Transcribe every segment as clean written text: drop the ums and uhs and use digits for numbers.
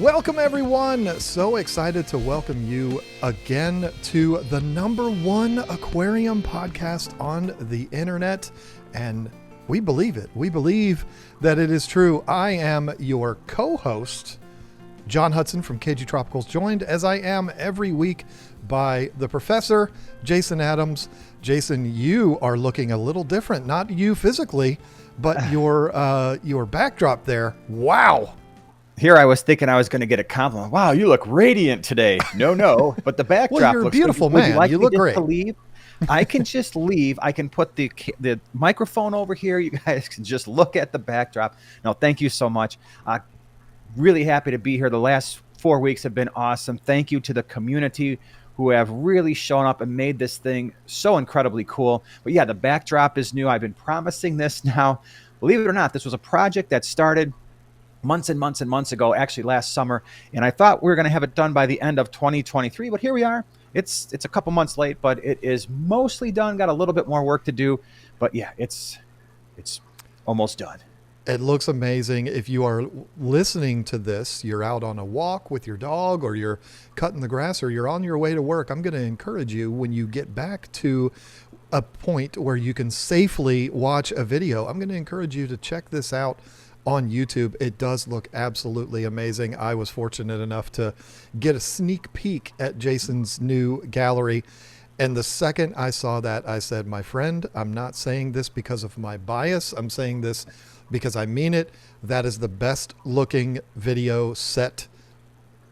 Welcome, everyone. So excited to welcome you again to the #1 aquarium podcast on the internet. And we believe it. We believe that it is true. I am your co-host, John Hudson from KG Tropicals, joined as I am every week by the professor, Jason Adams. Jason, you are looking a little different, not you physically, but your backdrop there. Wow. Here I was thinking I was going to get a compliment. Wow, you look radiant today. No, but the backdrop well, you're looks a beautiful good. man. Like you look great. To leave? I can just leave. I can put the microphone over here. You guys can just look at the backdrop. No, thank you so much. Really happy to be here. The last 4 weeks have been awesome. Thank you to the community who have really shown up and made this thing so incredibly cool. But yeah, the backdrop is new. I've been promising this now. Believe it or not, this was a project that started months and months and months ago, actually last summer, and I thought we were going to have it done by the end of 2023, but here we are. It's a couple months late, but it is mostly done. Got a little bit more work to do, but yeah, it's almost done. It looks amazing. If you are listening to this, you're out on a walk with your dog, or you're cutting the grass, or you're on your way to work, I'm going to encourage you, when you get back to a point where you can safely watch a video, I'm going to encourage you to check this out on YouTube. It does look absolutely amazing. I was fortunate enough to get a sneak peek at Jason's new gallery. And the second I saw that, I said, my friend, I'm not saying this because of my bias. I'm saying this because I mean it. That is the best looking video set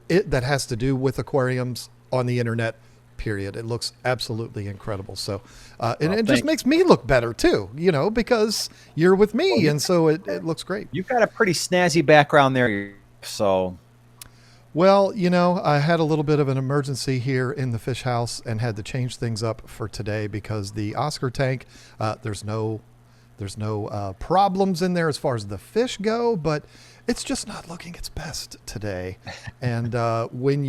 that has to do with aquariums on the internet, period. It looks absolutely incredible. So, and it just makes me look better too, because you're with me. And so it looks great. You've got a pretty snazzy background there. So, well, I had a little bit of an emergency here in the fish house and had to change things up for today because the Oscar tank, there's no problems in there as far as the fish go, but it's just not looking its best today. And when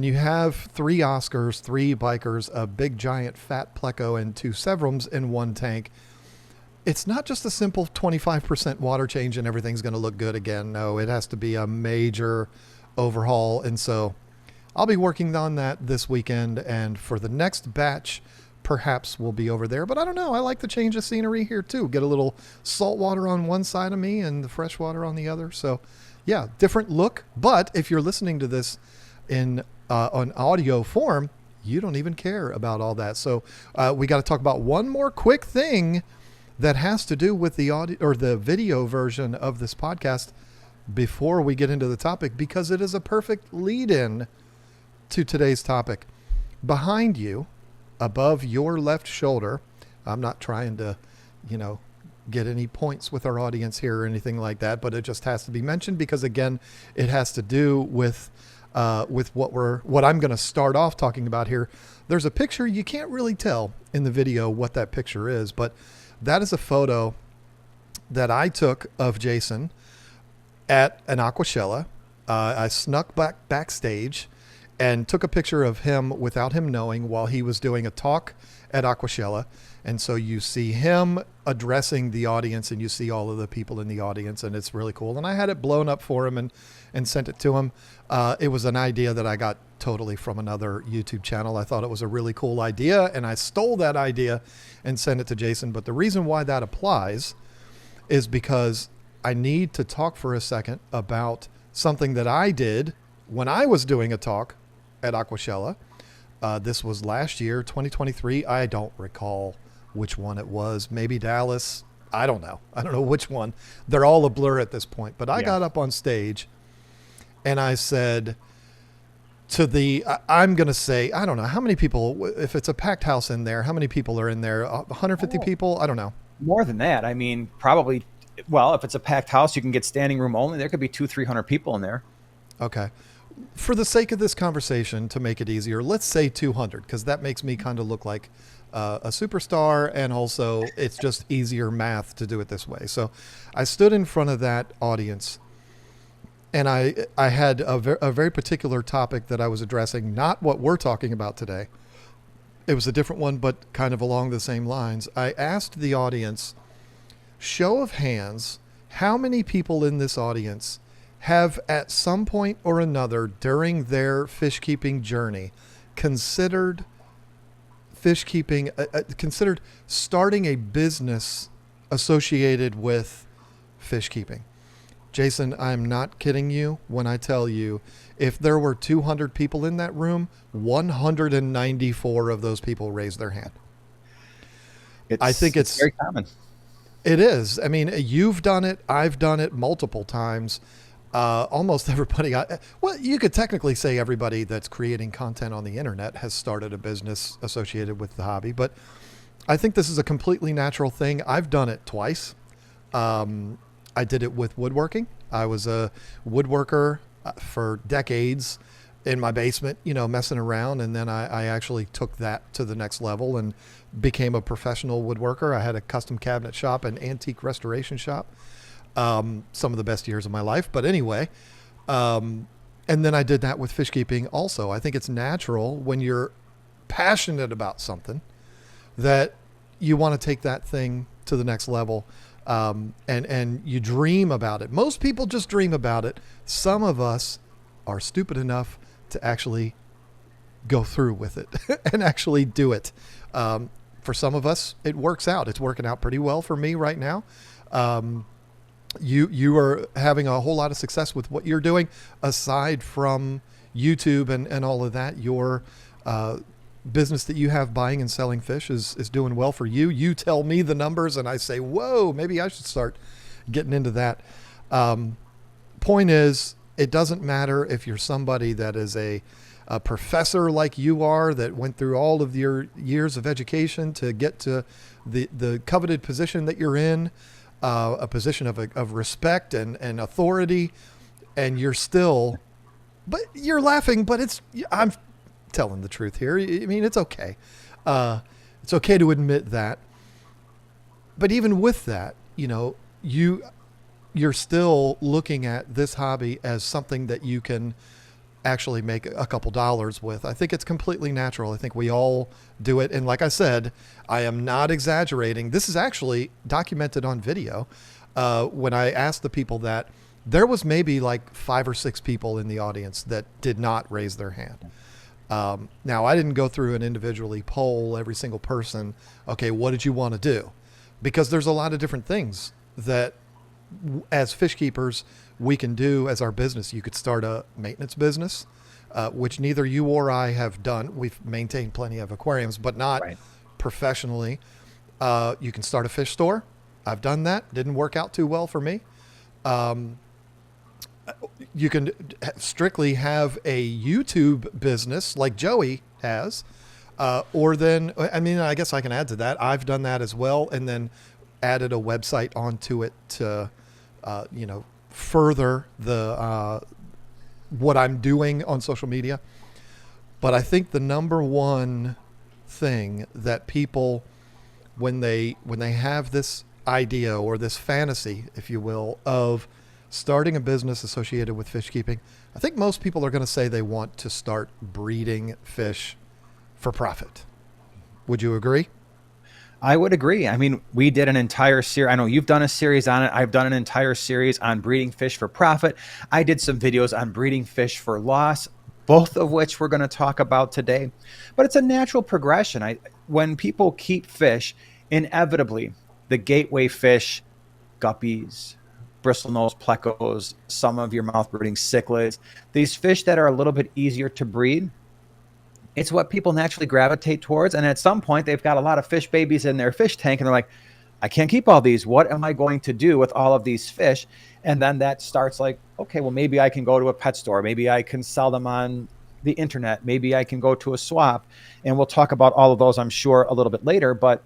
you have 3 Oscars, 3 bikers, a big giant fat pleco, and 2 Severums in one tank, it's not just a simple 25% water change and everything's going to look good again. No, it has to be a major overhaul. And so I'll be working on that this weekend. And for the next batch, perhaps we'll be over there. But I don't know. I like the change of scenery here too. Get a little salt water on one side of me and the fresh water on the other. So yeah, different look. But if you're listening to this on audio form, you don't even care about all that. So we got to talk about one more quick thing that has to do with the audio or the video version of this podcast before we get into the topic, because it is a perfect lead-in to today's topic. Behind you, above your left shoulder, I'm not trying to, get any points with our audience here or anything like that, but it just has to be mentioned because, again, it has to do with what I'm going to start off talking about here. There's a picture. You can't really tell in the video what that picture is, but that is a photo that I took of Jason at an Aquashella. I snuck backstage and took a picture of him without him knowing while he was doing a talk at Aquashella. And so you see him addressing the audience and you see all of the people in the audience, and it's really cool. And I had it blown up for him and sent it to him. It was an idea that I got totally from another YouTube channel. I thought it was a really cool idea, and I stole that idea and sent it to Jason. But the reason why that applies is because I need to talk for a second about something that I did when I was doing a talk at Aquashella. This was last year, 2023. I don't recall which one it was. Maybe Dallas. I don't know. I don't know which one. They're all a blur at this point. But I got up on stage and I said I'm going to say, I don't know how many people, if it's a packed house in there, how many people are in there? 150 people? I don't know. More than that. I mean, probably, well, if it's a packed house, you can get standing room only. There could be 200-300 people in there. Okay. For the sake of this conversation, to make it easier, let's say 200, because that makes me kind of look like a superstar, and also it's just easier math to do it this way. So I stood in front of that audience, and I had a very particular topic that I was addressing, not what we're talking about today. It was a different one, but kind of along the same lines. I asked the audience, show of hands, how many people in this audience have at some point or another during their fish keeping journey considered considered starting a business associated with fish keeping? Jason, I'm not kidding you when I tell you, if there were 200 people in that room, 194 of those people raised their hand. I think it's very common. it is. I mean, you've done it. I've done it multiple times. Almost everybody, well, you could technically say everybody that's creating content on the internet has started a business associated with the hobby, but I think this is a completely natural thing. I've done it twice. I did it with woodworking. I was a woodworker for decades in my basement, messing around. And then I actually took that to the next level and became a professional woodworker. I had a custom cabinet shop and antique restoration shop. Some of the best years of my life. But anyway, and then I did that with fish keeping also. I think it's natural when you're passionate about something that you want to take that thing to the next level. And you dream about it. Most people just dream about it. Some of us are stupid enough to actually go through with it and actually do it. For some of us, it works out. It's working out pretty well for me right now. You are having a whole lot of success with what you're doing, aside from YouTube and all of that. Your business that you have buying and selling fish is doing well for you. You tell me the numbers and I say, whoa, maybe I should start getting into that. Point is, it doesn't matter if you're somebody that is a professor like you are, that went through all of your years of education to get to the coveted position that you're in, a position of respect and authority, and you're still, but you're laughing, but I'm telling the truth here. I mean, it's okay. It's okay to admit that. But even with that, you're still looking at this hobby as something that you can actually make a couple dollars with. I think it's completely natural. I think we all do it. And like I said, I am not exaggerating. This is actually documented on video. When I asked the people that, there was maybe like 5 or 6 people in the audience that did not raise their hand. Now, I didn't go through and individually poll every single person. Okay, what did you want to do? Because there's a lot of different things that as fish keepers we can do as our business. You could start a maintenance business, which neither you or I have done. We've maintained plenty of aquariums, but not professionally. You can start a fish store. I've done that. Didn't work out too well for me. You can strictly have a YouTube business like Joey has, or then, I mean, I guess I can add to that. I've done that as well. And then added a website onto it to, further the, what I'm doing on social media. But I think the number one thing that people, when they have this idea or this fantasy, if you will, of starting a business associated with fish keeping, I think most people are going to say they want to start breeding fish for profit. Would you agree? I would agree. I mean, we did an entire series. I know you've done a series on it. I've done an entire series on breeding fish for profit. I did some videos on breeding fish for loss, both of which we're going to talk about today. But it's a natural progression. When people keep fish, inevitably, the gateway fish, guppies, bristlenose plecos, some of your mouth brooding cichlids, these fish that are a little bit easier to breed, it's what people naturally gravitate towards. And at some point, they've got a lot of fish babies in their fish tank, and they're like, I can't keep all these. What am I going to do with all of these fish? And then that starts like, okay, well, maybe I can go to a pet store. Maybe I can sell them on the internet. Maybe I can go to a swap. And we'll talk about all of those, I'm sure, a little bit later. But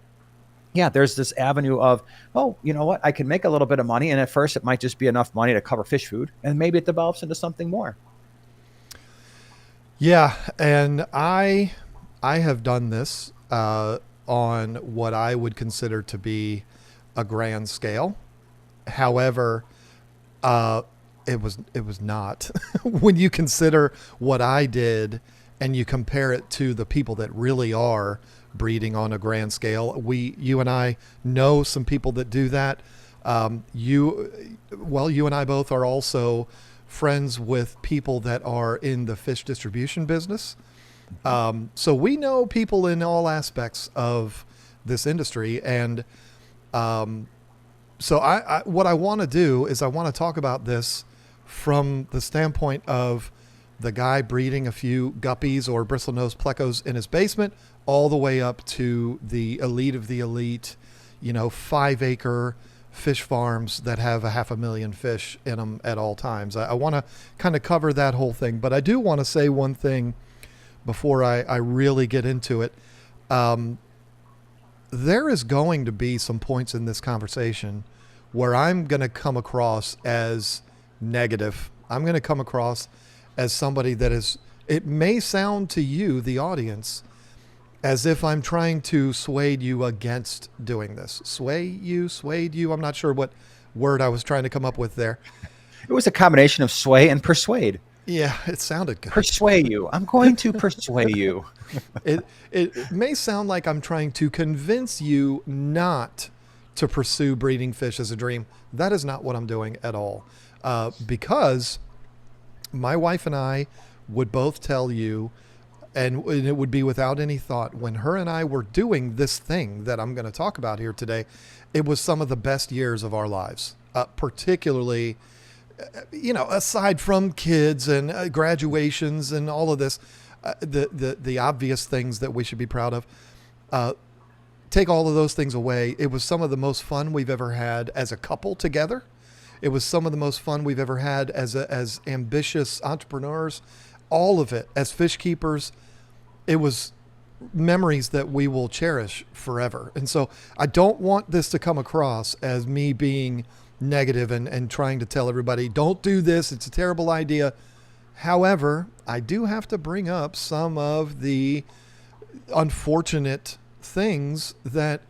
yeah, there's this avenue of, oh, you know what? I can make a little bit of money. And at first, it might just be enough money to cover fish food. And maybe it develops into something more. Yeah, and I have done this on what I would consider to be a grand scale. However, it was not. When you consider what I did and you compare it to the people that really are breeding on a grand scale, you and I know some people that do that. You and I both are also friends with people that are in the fish distribution business. So we know people in all aspects of this industry. And so what I want to do is I want to talk about this from the standpoint of the guy breeding a few guppies or bristlenose plecos in his basement, all the way up to the elite of the elite, 5-acre fish farms that have 500,000 fish in them at all times. I want to kind of cover that whole thing, but I do want to say one thing before I really get into it. There is going to be some points in this conversation where I'm going to come across as negative. I'm going to come across as somebody that is, it may sound to you, the audience, as if I'm trying to sway you against doing this. Swayed you. I'm not sure what word I was trying to come up with there. It was a combination of sway and persuade. Yeah, it sounded good. Persuade you. I'm going to persuade you. It may sound like I'm trying to convince you not to pursue breeding fish as a dream. That is not what I'm doing at all. Because my wife and I would both tell you, and it would be without any thought, when her and I were doing this thing that I'm going to talk about here today, it was some of the best years of our lives, particularly, aside from kids and graduations and all of this, the obvious things that we should be proud of. Take all of those things away. It was some of the most fun we've ever had as a couple together. It was some of the most fun we've ever had as ambitious entrepreneurs. All of it as fish keepers. It was memories that we will cherish forever. And so I don't want this to come across as me being negative and trying to tell everybody, don't do this. It's a terrible idea. However, I do have to bring up some of the unfortunate things that,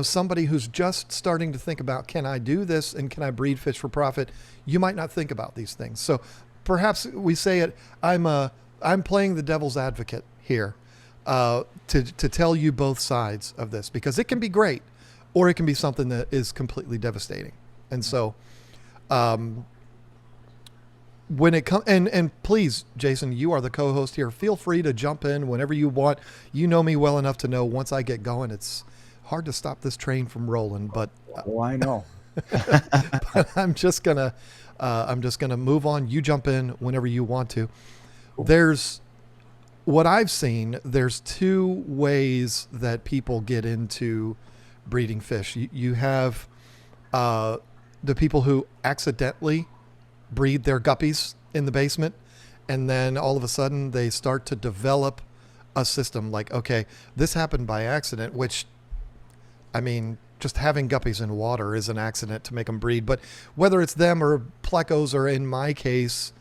somebody who's just starting to think about, can I do this and can I breed fish for profit? You might not think about these things. So perhaps we say it, I'm playing the devil's advocate here to tell you both sides of this, because it can be great or it can be something that is completely devastating. And so when it comes, and please, Jason, you are the co-host here. Feel free to jump in whenever you want. You know me well enough to know once I get going, it's hard to stop this train from rolling, but I know. but I'm just gonna move on. You jump in whenever you want to. There's what I've seen. There's two ways that people get into breeding fish. You have the people who accidentally breed their guppies in the basement, and then all of a sudden they start to develop a system like, okay, this happened by accident, which, I mean, just having guppies in water is an accident to make them breed. But whether it's them or plecos, or in my case,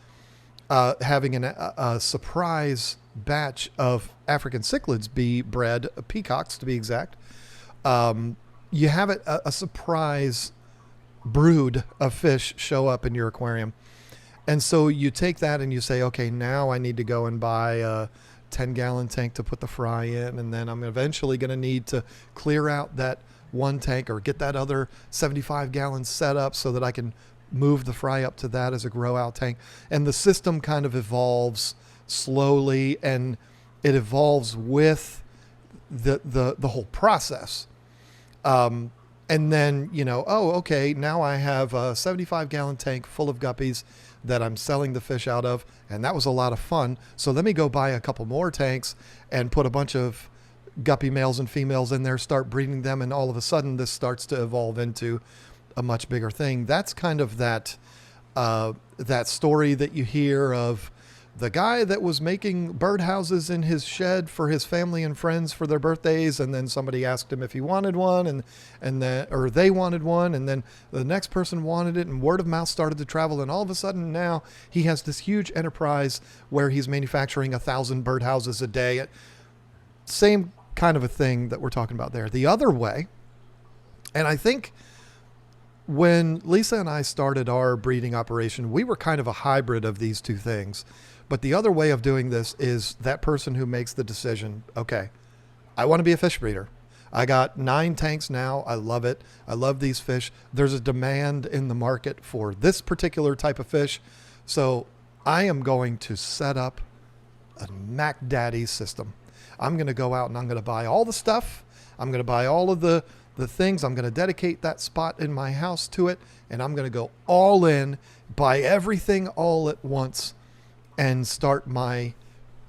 having a surprise batch of African cichlids be bred, peacocks to be exact, you have a surprise brood of fish show up in your aquarium. And so you take that and you say, okay, now I need to go and buy a 10-gallon tank to put the fry in, and then I'm eventually going to need to clear out that one tank or get that other 75 gallons set up so that I can move the fry up to that as a grow out tank. And the system kind of evolves slowly, and it evolves with the whole process. And then, okay, now I have a 75 gallon tank full of guppies that I'm selling the fish out of. And that was a lot of fun. So let me go buy a couple more tanks and put a bunch of guppy males and females in there, start breeding them. And all of a sudden this starts to evolve into a much bigger thing. That's kind of that story that you hear of the guy that was making birdhouses in his shed for his family and friends for their birthdays, and then somebody asked him if he wanted one, or they wanted one, and then the next person wanted it, and word of mouth started to travel, and all of a sudden now he has this huge enterprise where he's manufacturing 1,000 birdhouses a day. Same kind of a thing that we're talking about there. The other way, and I think when Lisa and I started our breeding operation, we were kind of a hybrid of these two things. But the other way of doing this is that person who makes the decision, okay, I want to be a fish breeder. I got 9 tanks now. I love it. I love these fish. There's a demand in the market for this particular type of fish. So I am going to set up a Mac Daddy system. I'm going to go out and I'm going to buy all the stuff. I'm going to buy all of the things. I'm going to dedicate that spot in my house to it. And I'm going to go all in, buy everything all at once, and start my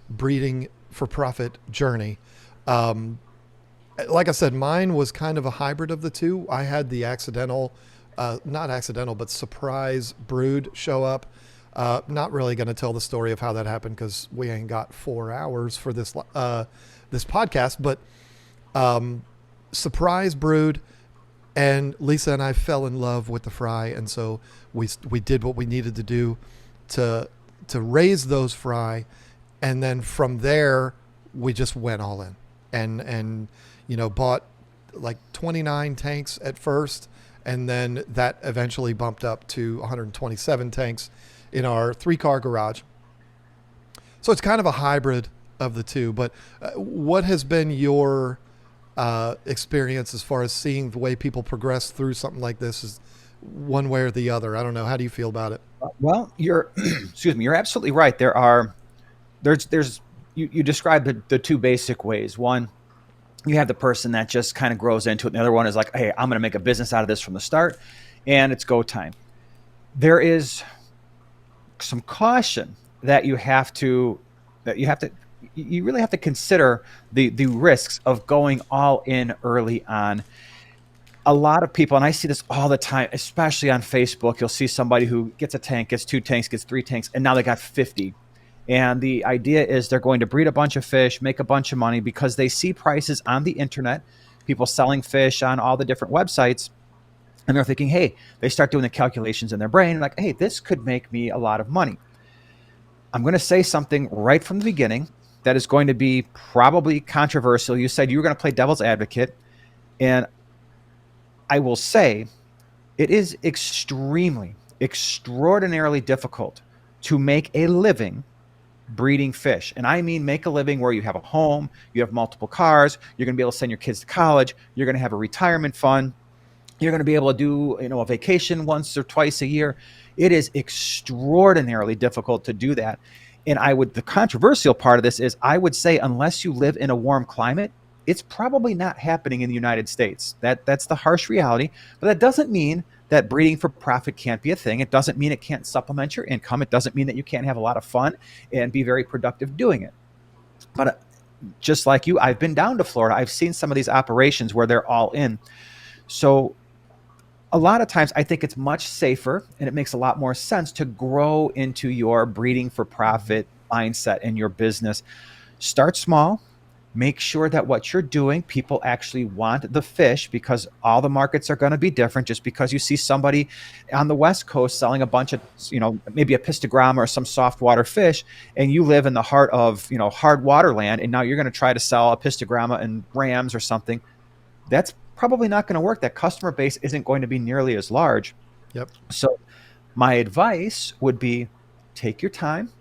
breeding for profit journey. Like I said, mine was kind of a hybrid of the two. I had the accidental, not accidental, but surprise brood show up. Not really going to tell the story of how that happened because we ain't got 4 hours for this this podcast. But surprise brood, and Lisa and I fell in love with the fry, and so we did what we needed to do to raise those fry, and then from there we just went all in and bought like 29 tanks at first, and then that eventually bumped up to 127 tanks in our 3-car garage. So it's kind of a hybrid of the two. But what has been your experience as far as seeing the way people progress through something like this, is one way or the other? I don't know. How do you feel about it? Well, you're excuse me, you're absolutely right. There's you described the two basic ways. One, you have the person that just kind of grows into it. And the other one is like, hey, I'm going to make a business out of this from the start, and it's go time. There is some caution that you really have to consider the risks of going all in early on. A lot of people, and I see this all the time, especially on Facebook, you'll see somebody who gets a tank, gets 2 tanks, gets 3 tanks, and now they got 50. And the idea is they're going to breed a bunch of fish, make a bunch of money because they see prices on the internet, people selling fish on all the different websites. And they're thinking, hey, they start doing the calculations in their brain, like, hey, this could make me a lot of money. I'm going to say something right from the beginning that is going to be probably controversial. You said you were going to play devil's advocate. And I will say it is extraordinarily difficult to make a living breeding fish. And I mean make a living where you have a home, you have multiple cars, you're going to be able to send your kids to college, you're going to have a retirement fund, you're going to be able to do a vacation once or twice a year. It is extraordinarily difficult to do that. And the controversial part of this is I would say unless you live in a warm climate, it's probably not happening in the United States. That's the harsh reality. But that doesn't mean that breeding for profit can't be a thing. It doesn't mean it can't supplement your income. It doesn't mean that you can't have a lot of fun and be very productive doing it. But just like you, I've been down to Florida. I've seen some of these operations where they're all in. So a lot of times I think it's much safer and it makes a lot more sense to grow into your breeding for profit mindset in your business. Start small. Make sure that what you're doing, people actually want the fish, because all the markets are going to be different. Just because you see somebody on the West Coast selling a bunch of, maybe a pistogramma or some soft water fish, and you live in the heart of, hard water land, and now you're going to try to sell a pistogramma and rams or something, that's probably not going to work. That customer base isn't going to be nearly as large. Yep. So my advice would be take your time.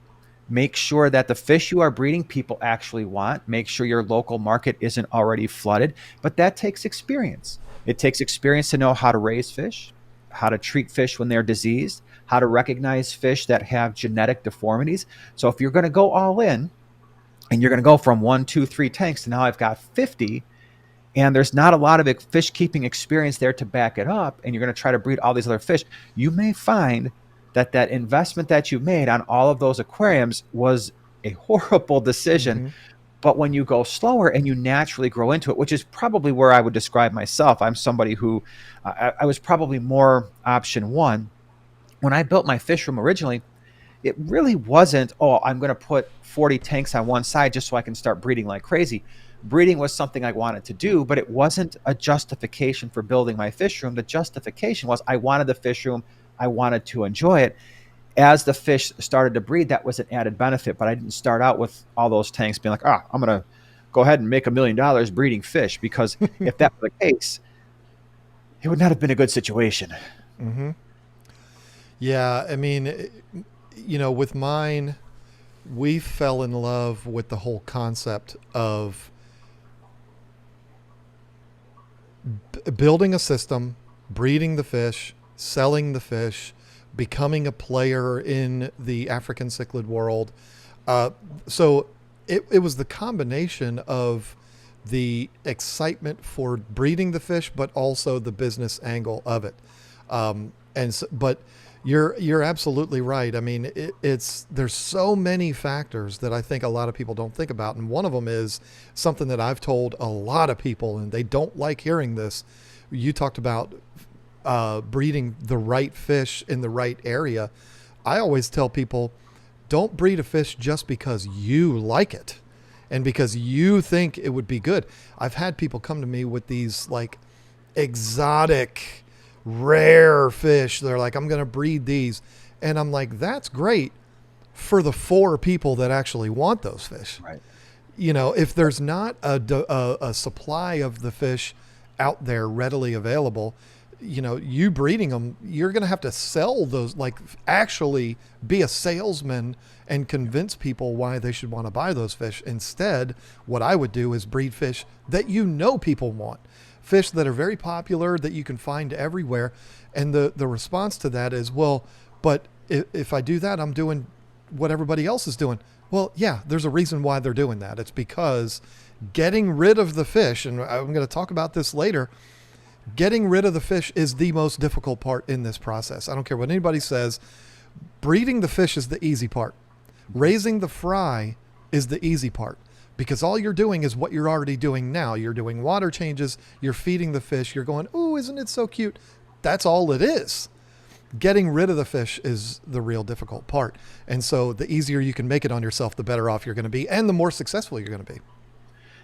Make sure that the fish you are breeding people actually want. Make sure your local market isn't already flooded. But that takes experience. It takes experience to know how to raise fish, how to treat fish when they're diseased, how to recognize fish that have genetic deformities. So if you're going to go all in and you're going to go from 1, 2, 3 tanks to now I've got 50, and there's not a lot of fish keeping experience there to back it up, and you're going to try to breed all these other fish, you may find that investment that you made on all of those aquariums was a horrible decision. Mm-hmm. But when you go slower and you naturally grow into it, which is probably where I would describe myself, I'm somebody who I was probably more option 1. When I built my fish room originally, it really wasn't, I'm going to put 40 tanks on one side just so I can start breeding like crazy. Breeding was something I wanted to do, but it wasn't a justification for building my fish room. The justification was I wanted the fish room. I wanted to enjoy it. As the fish started to breed, that was an added benefit, but I didn't start out with all those tanks being like, I'm going to go ahead and make $1 million breeding fish, because if that were the case, it would not have been a good situation. Mm-hmm. Yeah. I mean, with mine, we fell in love with the whole concept of building a system, breeding the fish, selling the fish, becoming a player in the African cichlid world. So it was the combination of the excitement for breeding the fish, but also the business angle of it. But you're absolutely right. I mean, there's so many factors that I think a lot of people don't think about, and one of them is something that I've told a lot of people, and they don't like hearing this. You talked about breeding the right fish in the right area. I always tell people, don't breed a fish just because you like it and because you think it would be good. I've had people come to me with these like exotic, rare fish. They're like, I'm going to breed these. And I'm like, that's great for the 4 people that actually want those fish. Right. You know, if there's not a supply of the fish out there readily available, you know, you breeding them, you're going to have to sell those, like actually be a salesman and convince people why they should want to buy those fish. Instead, what I would do is breed fish that you know people want, fish that are very popular that you can find everywhere. And the response to that is, well, but if I do that, I'm doing what everybody else is doing. Well, yeah, there's a reason why they're doing that. It's because getting rid of the fish, and I'm going to talk about this later, getting rid of the fish is the most difficult part in this process. I don't care what anybody says. Breeding the fish is the easy part. Raising the fry is the easy part, because all you're doing is what you're already doing now. You're doing water changes. You're feeding the fish. You're going, ooh, isn't it so cute? That's all it is. Getting rid of the fish is the real difficult part. And so the easier you can make it on yourself, the better off you're going to be and the more successful you're going to be.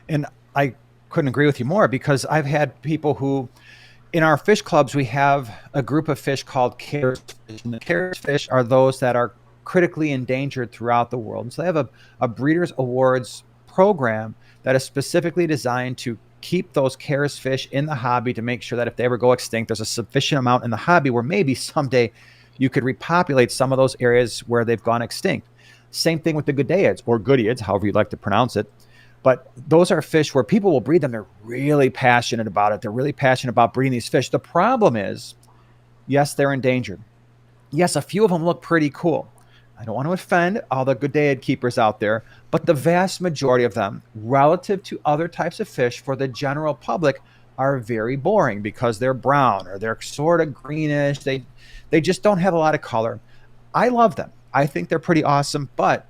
And I couldn't agree with you more, because I've had people who, in our fish clubs, we have a group of fish called cares fish. And the cares fish are those that are critically endangered throughout the world. And so they have a Breeders' Awards program that is specifically designed to keep those cares fish in the hobby, to make sure that if they ever go extinct, there's a sufficient amount in the hobby where maybe someday you could repopulate some of those areas where they've gone extinct. Same thing with the Goodeids, or Goodeids, however you'd like to pronounce it. But those are fish where people will breed them. They're really passionate about it. They're really passionate about breeding these fish. The problem is, yes, they're endangered. Yes, a few of them look pretty cool. I don't want to offend all the Goodeid keepers out there, but the vast majority of them, relative to other types of fish for the general public, are very boring because they're brown or they're sort of greenish. They just don't have a lot of color. I love them. I think they're pretty awesome. But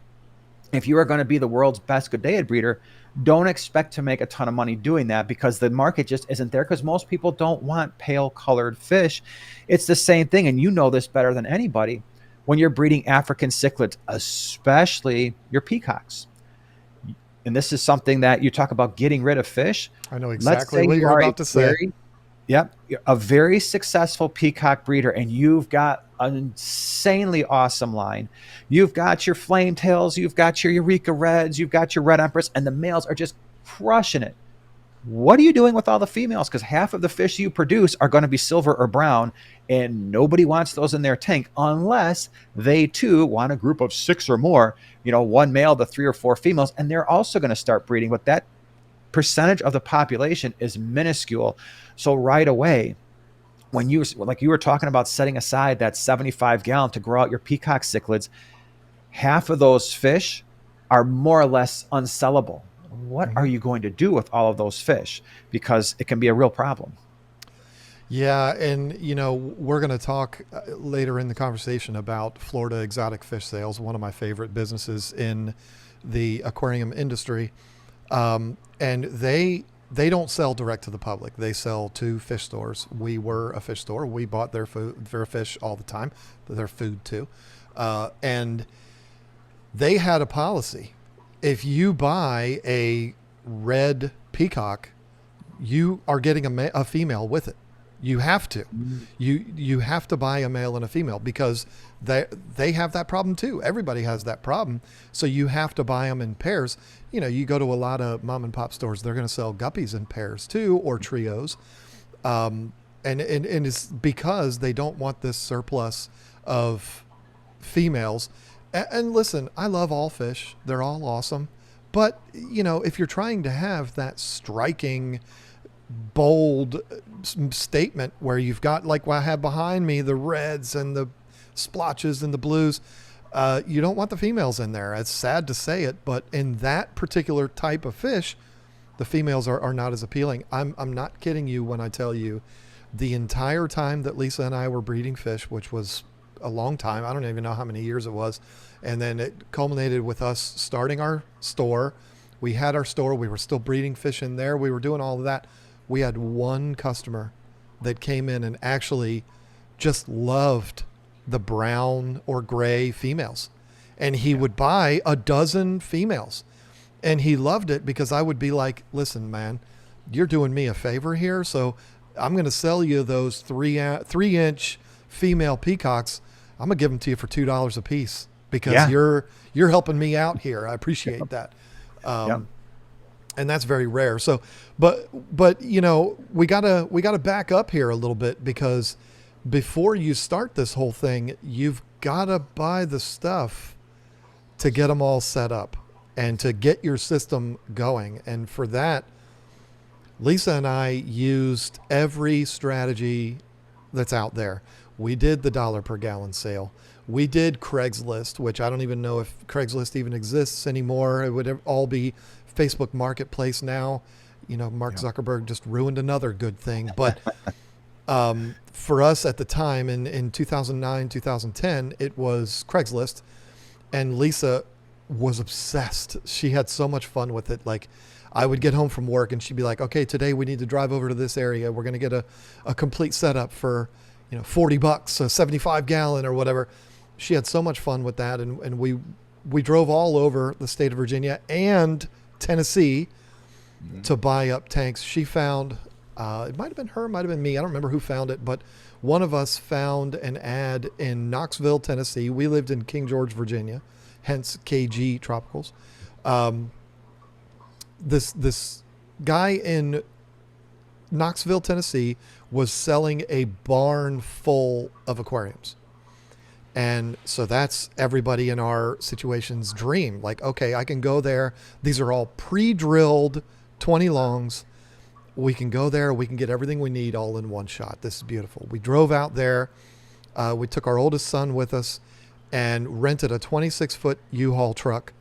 if you are going to be the world's best Goodeid breeder, don't expect to make a ton of money doing that, because the market just isn't there, because most people don't want pale colored fish. It's the same thing, and you know this better than anybody, when you're breeding African cichlids, especially your peacocks. And this is something that you talk about getting rid of fish. I know exactly what you're about to say. Yep. A very successful peacock breeder, and you've got an insanely awesome line. You've got your flame tails, you've got your Eureka Reds, you've got your Red Empress, and the males are just crushing it. What are you doing with all the females? Because half of the fish you produce are going to be silver or brown, and nobody wants those in their tank unless they too want a group of 6 or more, one male to 3 or 4 females, and they're also going to start breeding. But that percentage of the population is minuscule. So right away, when you were talking about setting aside that 75 gallon to grow out your peacock cichlids, half of those fish are more or less unsellable. What are you going to do with all of those fish? Because it can be a real problem. Yeah. And, we're going to talk later in the conversation about Florida exotic fish sales, one of my favorite businesses in the aquarium industry. And they don't sell direct to the public. They sell to fish stores. We were a fish store. We bought their food, their fish all the time, their food too. And they had a policy. If you buy a red peacock, you are getting a female with it. You have to. You have to buy a male and a female, because they have that problem too. Everybody has that problem. So you have to buy them in pairs. You go to a lot of mom and pop stores, they're going to sell guppies in pairs too, or trios. And it's because they don't want this surplus of females. And listen, I love all fish. They're all awesome. But, if you're trying to have that striking bold statement where you've got, like what I have behind me, the reds and the splotches and the blues. You don't want the females in there. It's sad to say it, but in that particular type of fish, the females are not as appealing. I'm not kidding you when I tell you the entire time that Lisa and I were breeding fish, which was a long time. I don't even know how many years it was. And then it culminated with us starting our store. We had our store. We were still breeding fish in there. We were doing all of that. We had one customer that came in and actually just loved the brown or gray females. And he would buy a dozen females. And he loved it because I would be like, listen, man, you're doing me a favor here. So I'm going to sell you those 3-inch female peacocks. I'm going to give them to you for $2 a piece because you're helping me out here. I appreciate that. And that's very rare. So, but you know, we gotta back up here a little bit, because before you start this whole thing, you've got to buy the stuff to get them all set up and to get your system going. And for that, Lisa and I used every strategy that's out there. We did the $1 per gallon sale. We did Craigslist, which I don't even know if Craigslist even exists anymore. It would all be Facebook Marketplace now. You know, Mark Zuckerberg just ruined another good thing. But for us at the time in 2009, 2010, it was Craigslist. And Lisa was obsessed. She had so much fun with it. Like, I would get home from work and she'd be like, okay, today we need to drive over to this area. We're going to get a complete setup for, you know, $40, a 75 gallon or whatever. She had so much fun with that. And we drove all over the state of Virginia and Tennessee to buy up tanks. She found, it might've been her, might've been me. I don't remember who found it, but one of us found an ad in Knoxville, Tennessee. We lived in King George, Virginia, hence KG Tropicals. This guy in Knoxville, Tennessee was selling a barn full of aquariums. And so that's everybody in our situation's dream. Like, okay, I can go there. These are all pre-drilled 20 longs. We can go there. We can get everything we need all in one shot. This is beautiful. We drove out there. We took our oldest son with us and rented a 26-foot U-Haul truck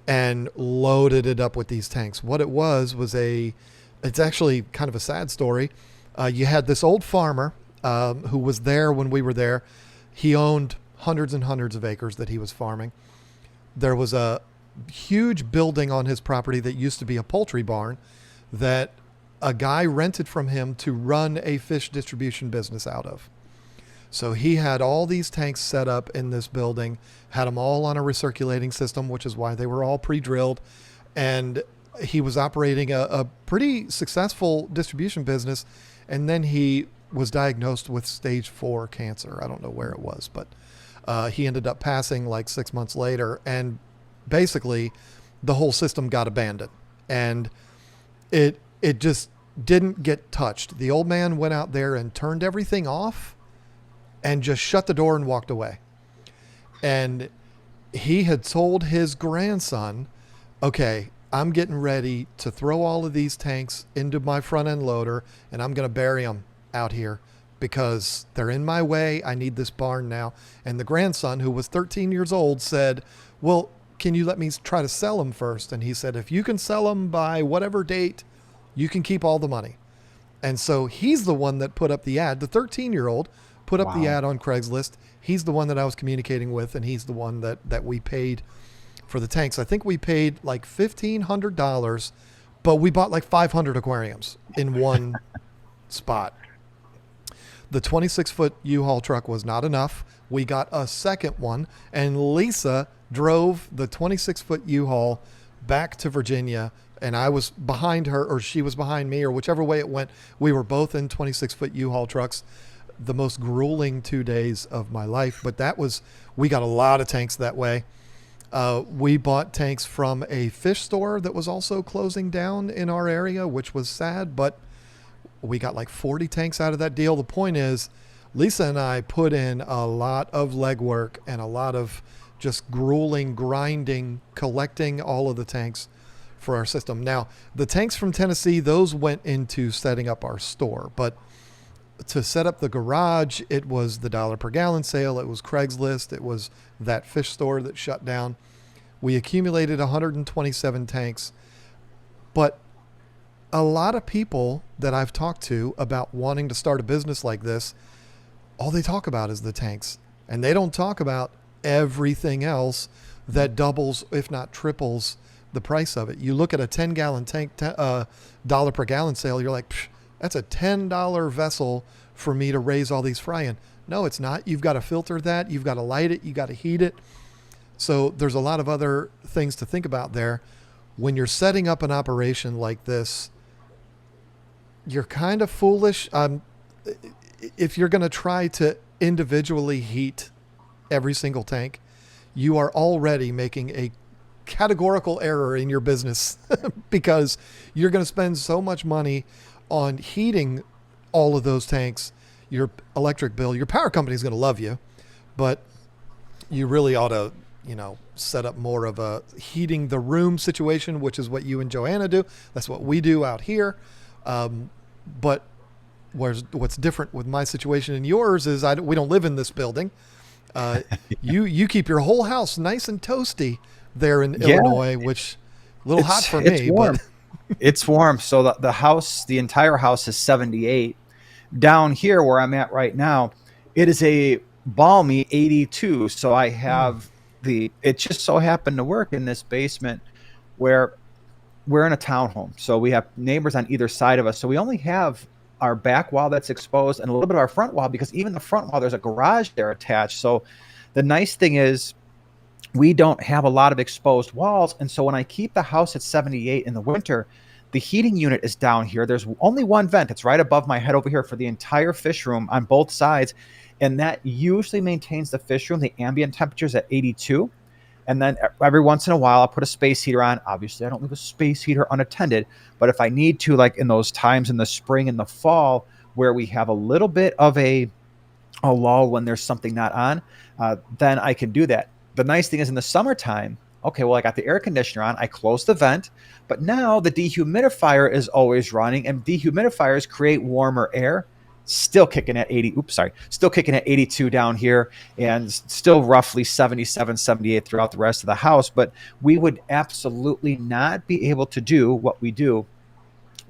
and loaded it up with these tanks. What it was it's actually kind of a sad story. You had this old farmer who was there when we were there. He owned hundreds and hundreds of acres that he was farming. There was a huge building on his property that used to be a poultry barn that a guy rented from him to run a fish distribution business out of. So he had all these tanks set up in this building, had them all on a recirculating system, which is why they were all pre-drilled. And he was operating a pretty successful distribution business. And then he was diagnosed with stage 4 cancer. I don't know where it was, but he ended up passing like 6 months later. And basically the whole system got abandoned. And it just didn't get touched. The old man went out there and turned everything off and just shut the door and walked away. And he had told his grandson, okay, I'm getting ready to throw all of these tanks into my front end loader and I'm going to bury them out here because they're in my way. I need this barn now. And the grandson, who was 13 years old, said, well, can you let me try to sell them first? And he said, if you can sell them by whatever date, you can keep all the money. And so he's the one that put up the ad. The 13-year-old put up the ad on Craigslist. He's the one that I was communicating with, and he's the one that we paid for the tanks. I think we paid like $1,500, but we bought like 500 aquariums in one spot. The 26-foot U-Haul truck was not enough. We got a second one, and Lisa drove the 26-foot U-Haul back to Virginia, and I was behind her, or she was behind me, or whichever way it went. We were both in 26-foot U-Haul trucks. The most grueling 2 days of my life, but we got a lot of tanks that way. We bought tanks from a fish store that was also closing down in our area, which was sad, but we got like 40 tanks out of that deal. The point is, Lisa and I put in a lot of legwork and a lot of just grueling, grinding, collecting all of the tanks for our system. Now, the tanks from Tennessee, those went into setting up our store, but to set up the garage, it was the dollar per gallon sale. It was Craigslist. It was that fish store that shut down. We accumulated 127 tanks, but a lot of people that I've talked to about wanting to start a business like this, all they talk about is the tanks, and they don't talk about everything else that doubles, if not triples, the price of it. You look at a 10-gallon tank, dollar per gallon sale, you're like, that's a $10 vessel for me to raise all these fry in. No, it's not. You've got to filter that. You've got to light it. You got to heat it. So there's a lot of other things to think about there. When you're setting up an operation like this, you're kind of foolish. If you're going to try to individually heat every single tank, you are already making a categorical error in your business because you're going to spend so much money on heating all of those tanks. Your electric bill, your power company is going to love you, but you really ought to, set up more of a heating the room situation, which is what you and Joanna do. That's what we do out here. But what's different with my situation and yours is we don't live in this building. You keep your whole house nice and toasty there in Illinois, which a little hot for me, warm. But It's warm. So the house, the entire house is 78. Down here where I'm at right now, it is a balmy 82. So I have it just so happened to work in this basement where we're in a townhome. So we have neighbors on either side of us. So we only have our back wall that's exposed and a little bit of our front wall, because even the front wall, there's a garage there attached. So the nice thing is we don't have a lot of exposed walls. And so when I keep the house at 78 in the winter, the heating unit is down here. There's only one vent. It's right above my head over here for the entire fish room on both sides. And that usually maintains the fish room, the ambient temperatures at 82. And then every once in a while, I'll put a space heater on. Obviously, I don't leave a space heater unattended. But if I need to, like in those times in the spring and the fall where we have a little bit of a lull when there's something not on, then I can do that. The nice thing is in the summertime, okay, well, I got the air conditioner on. I closed the vent. But now the dehumidifier is always running. And dehumidifiers create warmer air. Still kicking at 82 down here, and still roughly 77, 78 throughout the rest of the house. But we would absolutely not be able to do what we do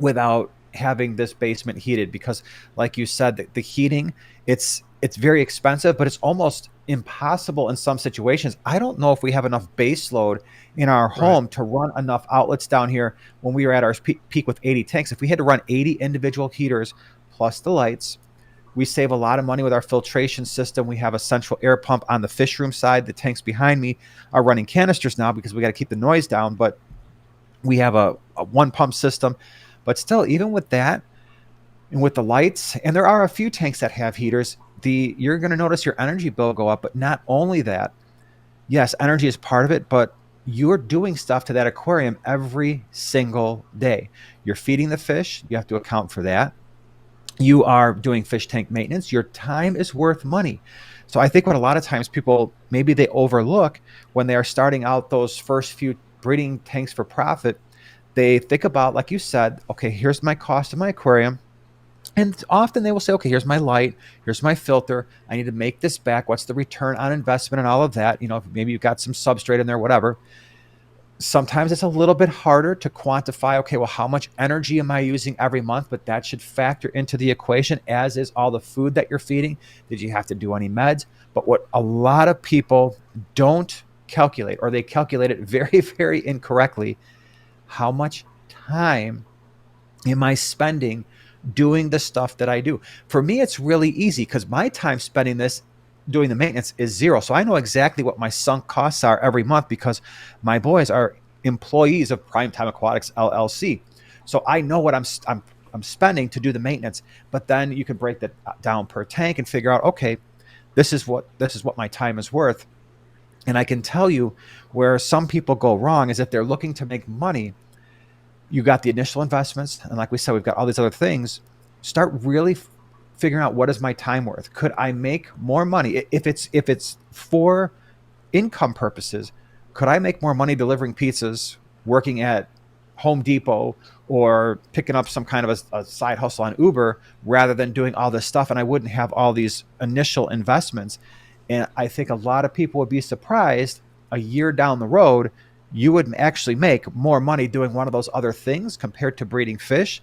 without having this basement heated, because like you said, the heating, it's very expensive, but it's almost impossible in some situations. I don't know if we have enough base load in our home to run enough outlets down here. When we were at our peak with 80 tanks, if we had to run 80 individual heaters plus the lights, we save a lot of money with our filtration system. We have a central air pump on the fish room side. The tanks behind me are running canisters now because we got to keep the noise down, but we have a one pump system. But still, even with that and with the lights, and there are a few tanks that have heaters, you're going to notice your energy bill go up. But not only that, yes, energy is part of it, but you're doing stuff to that aquarium every single day. You're feeding the fish. You have to account for that. You are doing fish tank maintenance. Your time is worth money. So I think what a lot of times people, maybe they overlook when they are starting out those first few breeding tanks for profit, they think about, like you said, okay, here's my cost of my aquarium. And often they will say, okay, here's my light, here's my filter. I need to make this back. What's the return on investment and all of that? Maybe you've got some substrate in there, whatever. Sometimes it's a little bit harder to quantify, okay, well, how much energy am I using every month? But that should factor into the equation, as is all the food that you're feeding. Did you have to do any meds? But what a lot of people don't calculate, or they calculate it very, very incorrectly, how much time am I spending doing the stuff that I do? For me, it's really easy because my time spending doing the maintenance is zero. So I know exactly what my sunk costs are every month because my boys are employees of Primetime Aquatics LLC. So I know what I'm spending to do the maintenance. But then you can break that down per tank and figure out, okay, this is what my time is worth. And I can tell you where some people go wrong is if they're looking to make money. You got the initial investments, and like we said, we've got all these other things. Start really figuring out, what is my time worth? Could I make more money? If it's for income purposes, could I make more money delivering pizzas, working at Home Depot or picking up some kind of a side hustle on Uber rather than doing all this stuff. And I wouldn't have all these initial investments. And I think a lot of people would be surprised a year down the road, you would actually make more money doing one of those other things compared to breeding fish.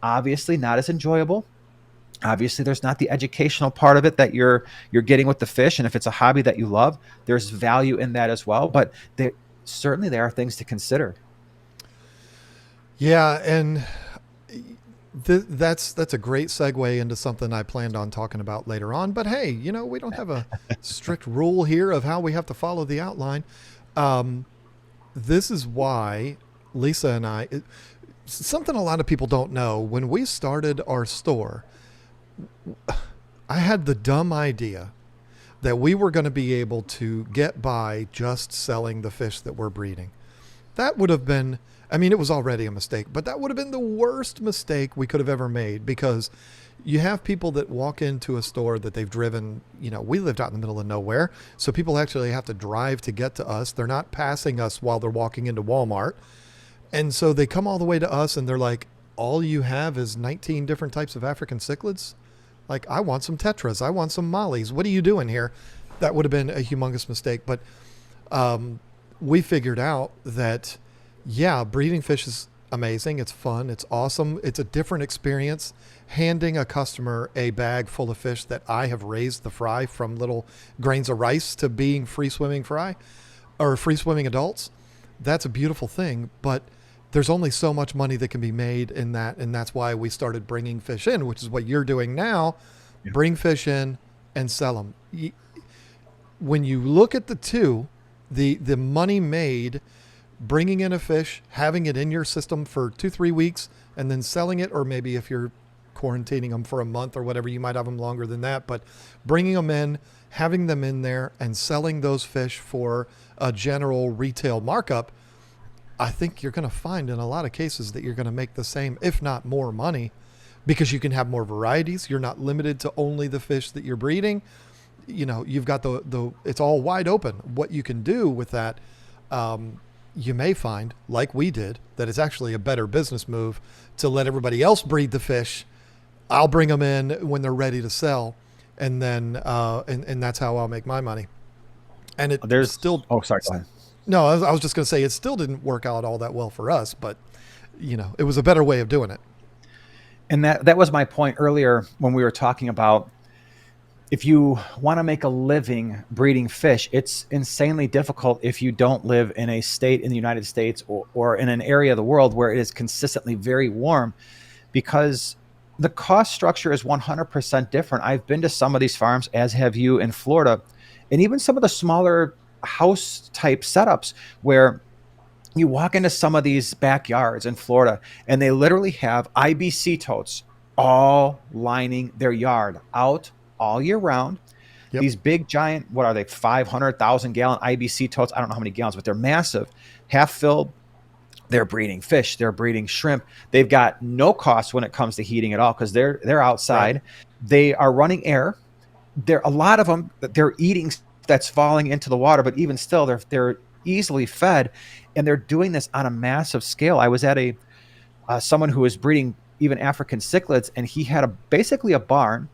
Obviously, not as enjoyable. Obviously, there's not the educational part of it that you're getting with the fish. And if it's a hobby that you love, there's value in that as well. But certainly there are things to consider. Yeah, and that's a great segue into something I planned on talking about later on. But hey, we don't have a strict rule here of how we have to follow the outline. This is why Lisa and something a lot of people don't know. When we started our store, I had the dumb idea that we were going to be able to get by just selling the fish that we're breeding. That would have been, it was already a mistake, but that would have been the worst mistake we could have ever made, because you have people that walk into a store that they've driven, we lived out in the middle of nowhere. So people actually have to drive to get to us. They're not passing us while they're walking into Walmart. And so they come all the way to us and they're like, all you have is 19 different types of African cichlids. Like, I want some tetras. I want some mollies. What are you doing here? That would have been a humongous mistake. But we figured out that, yeah, breeding fish is amazing. It's fun. It's awesome. It's a different experience. Handing a customer a bag full of fish that I have raised the fry from little grains of rice to being free swimming fry or free swimming adults. That's a beautiful thing. But there's only so much money that can be made in that. And that's why we started bringing fish in, which is what you're doing now. Yeah. Bring fish in and sell them. When you look at the two, the money made bringing in a fish, having it in your system for 2-3 weeks, and then selling it, or maybe if you're quarantining them for a month or whatever, you might have them longer than that, but bringing them in, having them in there and selling those fish for a general retail markup, I think you're going to find in a lot of cases that you're going to make the same, if not more money, because you can have more varieties. You're not limited to only the fish that you're breeding. You've got it's all wide open what you can do with that. You may find, like we did, that it's actually a better business move to let everybody else breed the fish. I'll bring them in when they're ready to sell, and then and that's how I'll make my money. And there's still. Oh, sorry. Go ahead. No, I was just going to say it still didn't work out all that well for us, but it was a better way of doing it. And that was my point earlier when we were talking about, if you want to make a living breeding fish, it's insanely difficult if you don't live in a state in the United States or in an area of the world where it is consistently very warm, because the cost structure is 100% different. I've been to some of these farms, as have you, in Florida, and even some of the smaller house type setups where you walk into some of these backyards in Florida and they literally have IBC totes all lining their yard out all year round. Yep. These big giant, what are they, 500,000 gallon IBC totes? I don't know how many gallons, but they're massive, half filled. They're breeding fish, they're breeding shrimp. They've got no cost when it comes to heating at all because they're outside. Right. They are running air. A lot of them, they're eating that's falling into the water, but even still, they're easily fed, and they're doing this on a massive scale. I was at someone who was breeding even African cichlids, and he had basically a barn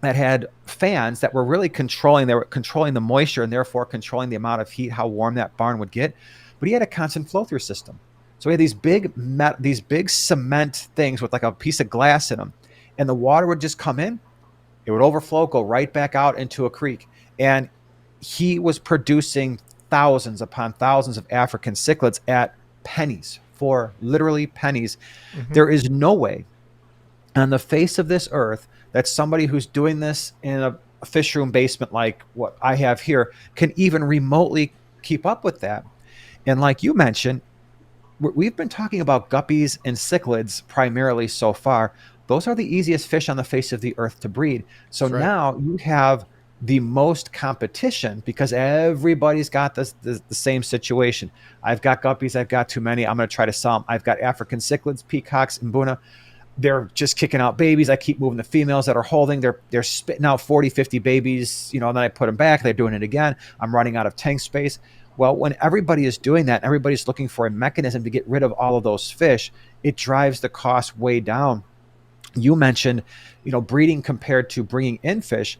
that had fans that were really controlling the moisture and therefore controlling the amount of heat, how warm that barn would get. But he had a constant flow through system. So he had these big cement things with like a piece of glass in them, and the water would just come in, it would overflow, go right back out into a creek. And he was producing thousands upon thousands of African cichlids at pennies, for literally pennies. Mm-hmm. There is no way on the face of this earth that somebody who's doing this in a fish room basement like what I have here can even remotely keep up with that. And like you mentioned, we've been talking about guppies and cichlids primarily so far. Those are the easiest fish on the face of the earth to breed. So right. Now you have the most competition because everybody's got the same situation. I've got guppies. I've got too many. I'm going to try to sell them. I've got African cichlids, peacocks, and Mbuna. They're just kicking out babies. I keep moving the females that are holding. They're spitting out 40, 50 babies, and then I put them back. They're doing it again. I'm running out of tank space. Well, when everybody is doing that, everybody's looking for a mechanism to get rid of all of those fish, it drives the cost way down. You mentioned, breeding compared to bringing in fish.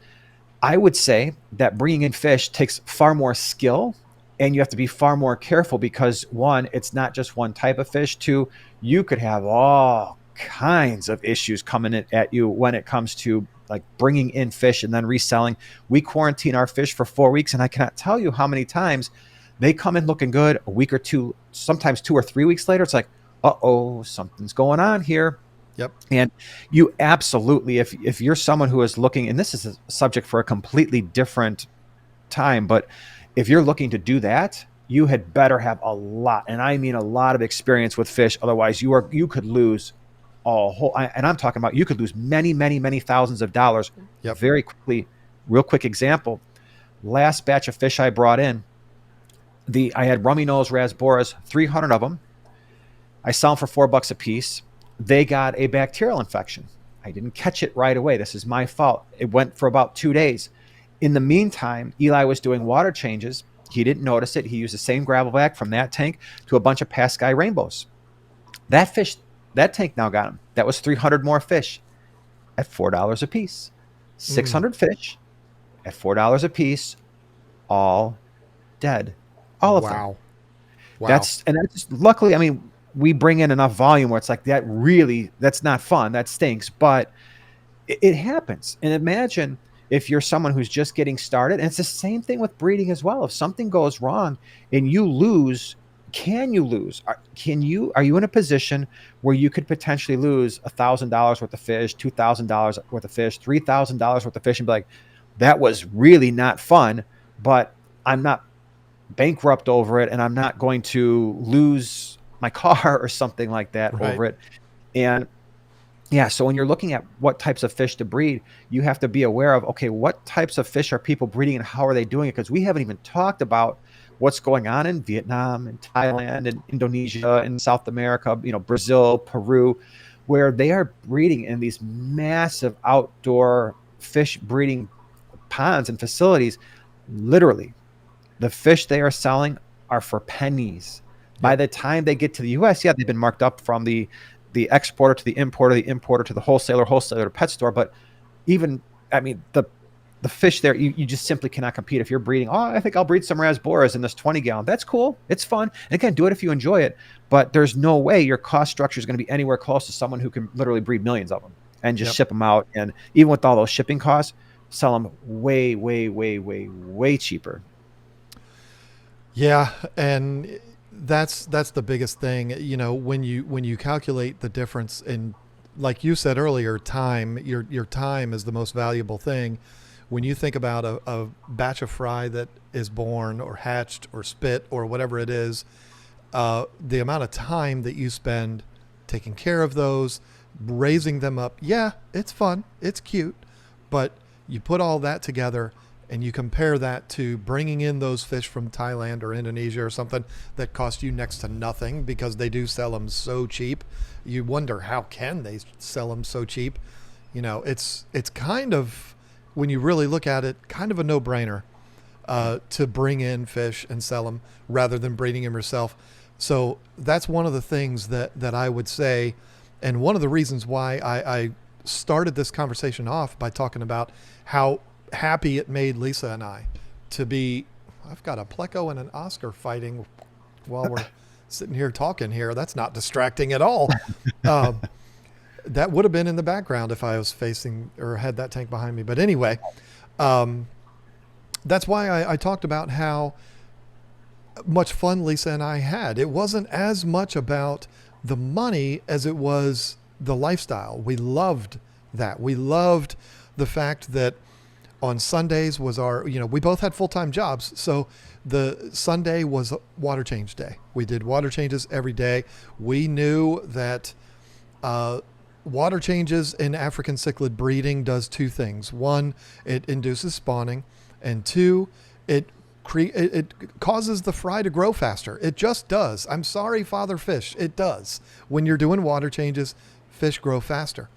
I would say that bringing in fish takes far more skill, and you have to be far more careful because one, it's not just one type of fish. Two, you could have all kinds of issues coming at you when it comes to like bringing in fish and then reselling. We quarantine our fish for 4 weeks, and I cannot tell you how many times they come in looking good a week or two, sometimes 2 or 3 weeks later. It's like, uh-oh, something's going on here. Yep. And you absolutely, if you're someone who is looking, and this is a subject for a completely different time, but if you're looking to do that, you had better have a lot, and I mean a lot of experience with fish. Otherwise, you could lose a whole, and I'm talking about you could lose many, many, many thousands of dollars Yep. very quickly. Real quick example: last batch of fish I brought in, I had rummy nose rasboras, 300 of them. I sell them for $4 a piece. They got a bacterial infection. I didn't catch it right away. This is my fault. It went for about 2 days. In the meantime, Eli was doing water changes. He didn't notice it. He used the same gravelback from that tank to a bunch of past sky rainbows. That fish, that tank now got him. That was 300 more fish at $4 a piece. 600 fish at $4 a piece, all dead. All of them. Wow. Wow. That's just luckily, I mean, we bring in enough volume where it's like that's not fun. That stinks, but it happens. And imagine if you're someone who's just getting started, and it's the same thing with breeding as well. If something goes wrong and you lose, can you lose? Are you in a position where you could potentially lose $1,000 worth of fish, $2,000 worth of fish, $3,000 worth of fish, and be like, that was really not fun, but I'm not bankrupt over it, and I'm not going to lose my car or something like that over it. And yeah, so when you're looking at what types of fish to breed, you have to be aware of, okay, what types of fish are people breeding and how are they doing it? Because we haven't even talked about what's going on in Vietnam and Thailand and Indonesia and South America, Brazil, Peru, where they are breeding in these massive outdoor fish breeding ponds and facilities. Literally, the fish they are selling are for pennies. By the time they get to the U.S., yeah, they've been marked up from the exporter to the importer to the wholesaler to pet store. But even, I mean, the fish there, you just simply cannot compete. If you're breeding, I think I'll breed some rasboras in this 20-gallon. That's cool. It's fun. And again, do it if you enjoy it. But there's no way your cost structure is going to be anywhere close to someone who can literally breed millions of them and just ship them out. And even with all those shipping costs, sell them way, way, way, way, way cheaper. Yeah, and that's the biggest thing. When you calculate the difference in, like you said earlier, time. Your time is the most valuable thing. When you think about a batch of fry that is born or hatched or spit or whatever it is, the amount of time that you spend taking care of those, raising them up. Yeah, it's fun, it's cute, but you put all that together and you compare that to bringing in those fish from Thailand or Indonesia or something that cost you next to nothing because they do sell them so cheap. You wonder, how can they sell them so cheap? It's kind of, when you really look at it, kind of a no-brainer to bring in fish and sell them rather than breeding them yourself. So that's one of the things that I would say, and one of the reasons why I started this conversation off by talking about how happy it made Lisa and I to be. I've got a pleco and an Oscar fighting while we're sitting here talking here. That's not distracting at all. That would have been in the background if I was facing or had that tank behind me. But anyway, that's why I talked about how much fun Lisa and I had. It wasn't as much about the money as it was the lifestyle. We loved that. We loved the fact that on Sundays was we both had full-time jobs. So the Sunday was water change day. We did water changes every day. We knew that water changes in African cichlid breeding does two things. One, it induces spawning, and two, it causes the fry to grow faster. It just does. I'm sorry, father fish. It does. When you're doing water changes, fish grow faster.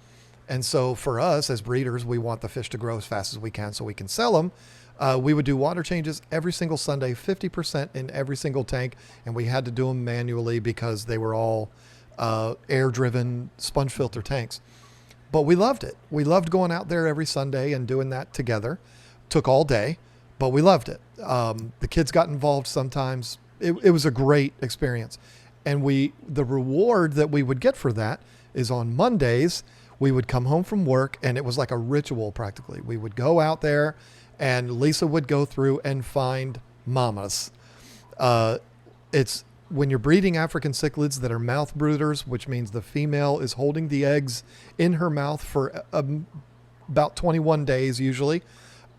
And so for us as breeders, we want the fish to grow as fast as we can so we can sell them. We would do water changes every single Sunday, 50% in every single tank. And we had to do them manually because they were all air driven sponge filter tanks. But we loved it. We loved going out there every Sunday and doing that together. Took all day, but we loved it. The kids got involved sometimes. It was a great experience. And the reward that we would get for that is on Mondays, we would come home from work, and it was like a ritual practically. We would go out there, and Lisa would go through and find mamas. It's when you're breeding African cichlids that are mouth brooders, which means the female is holding the eggs in her mouth for about 21 days usually.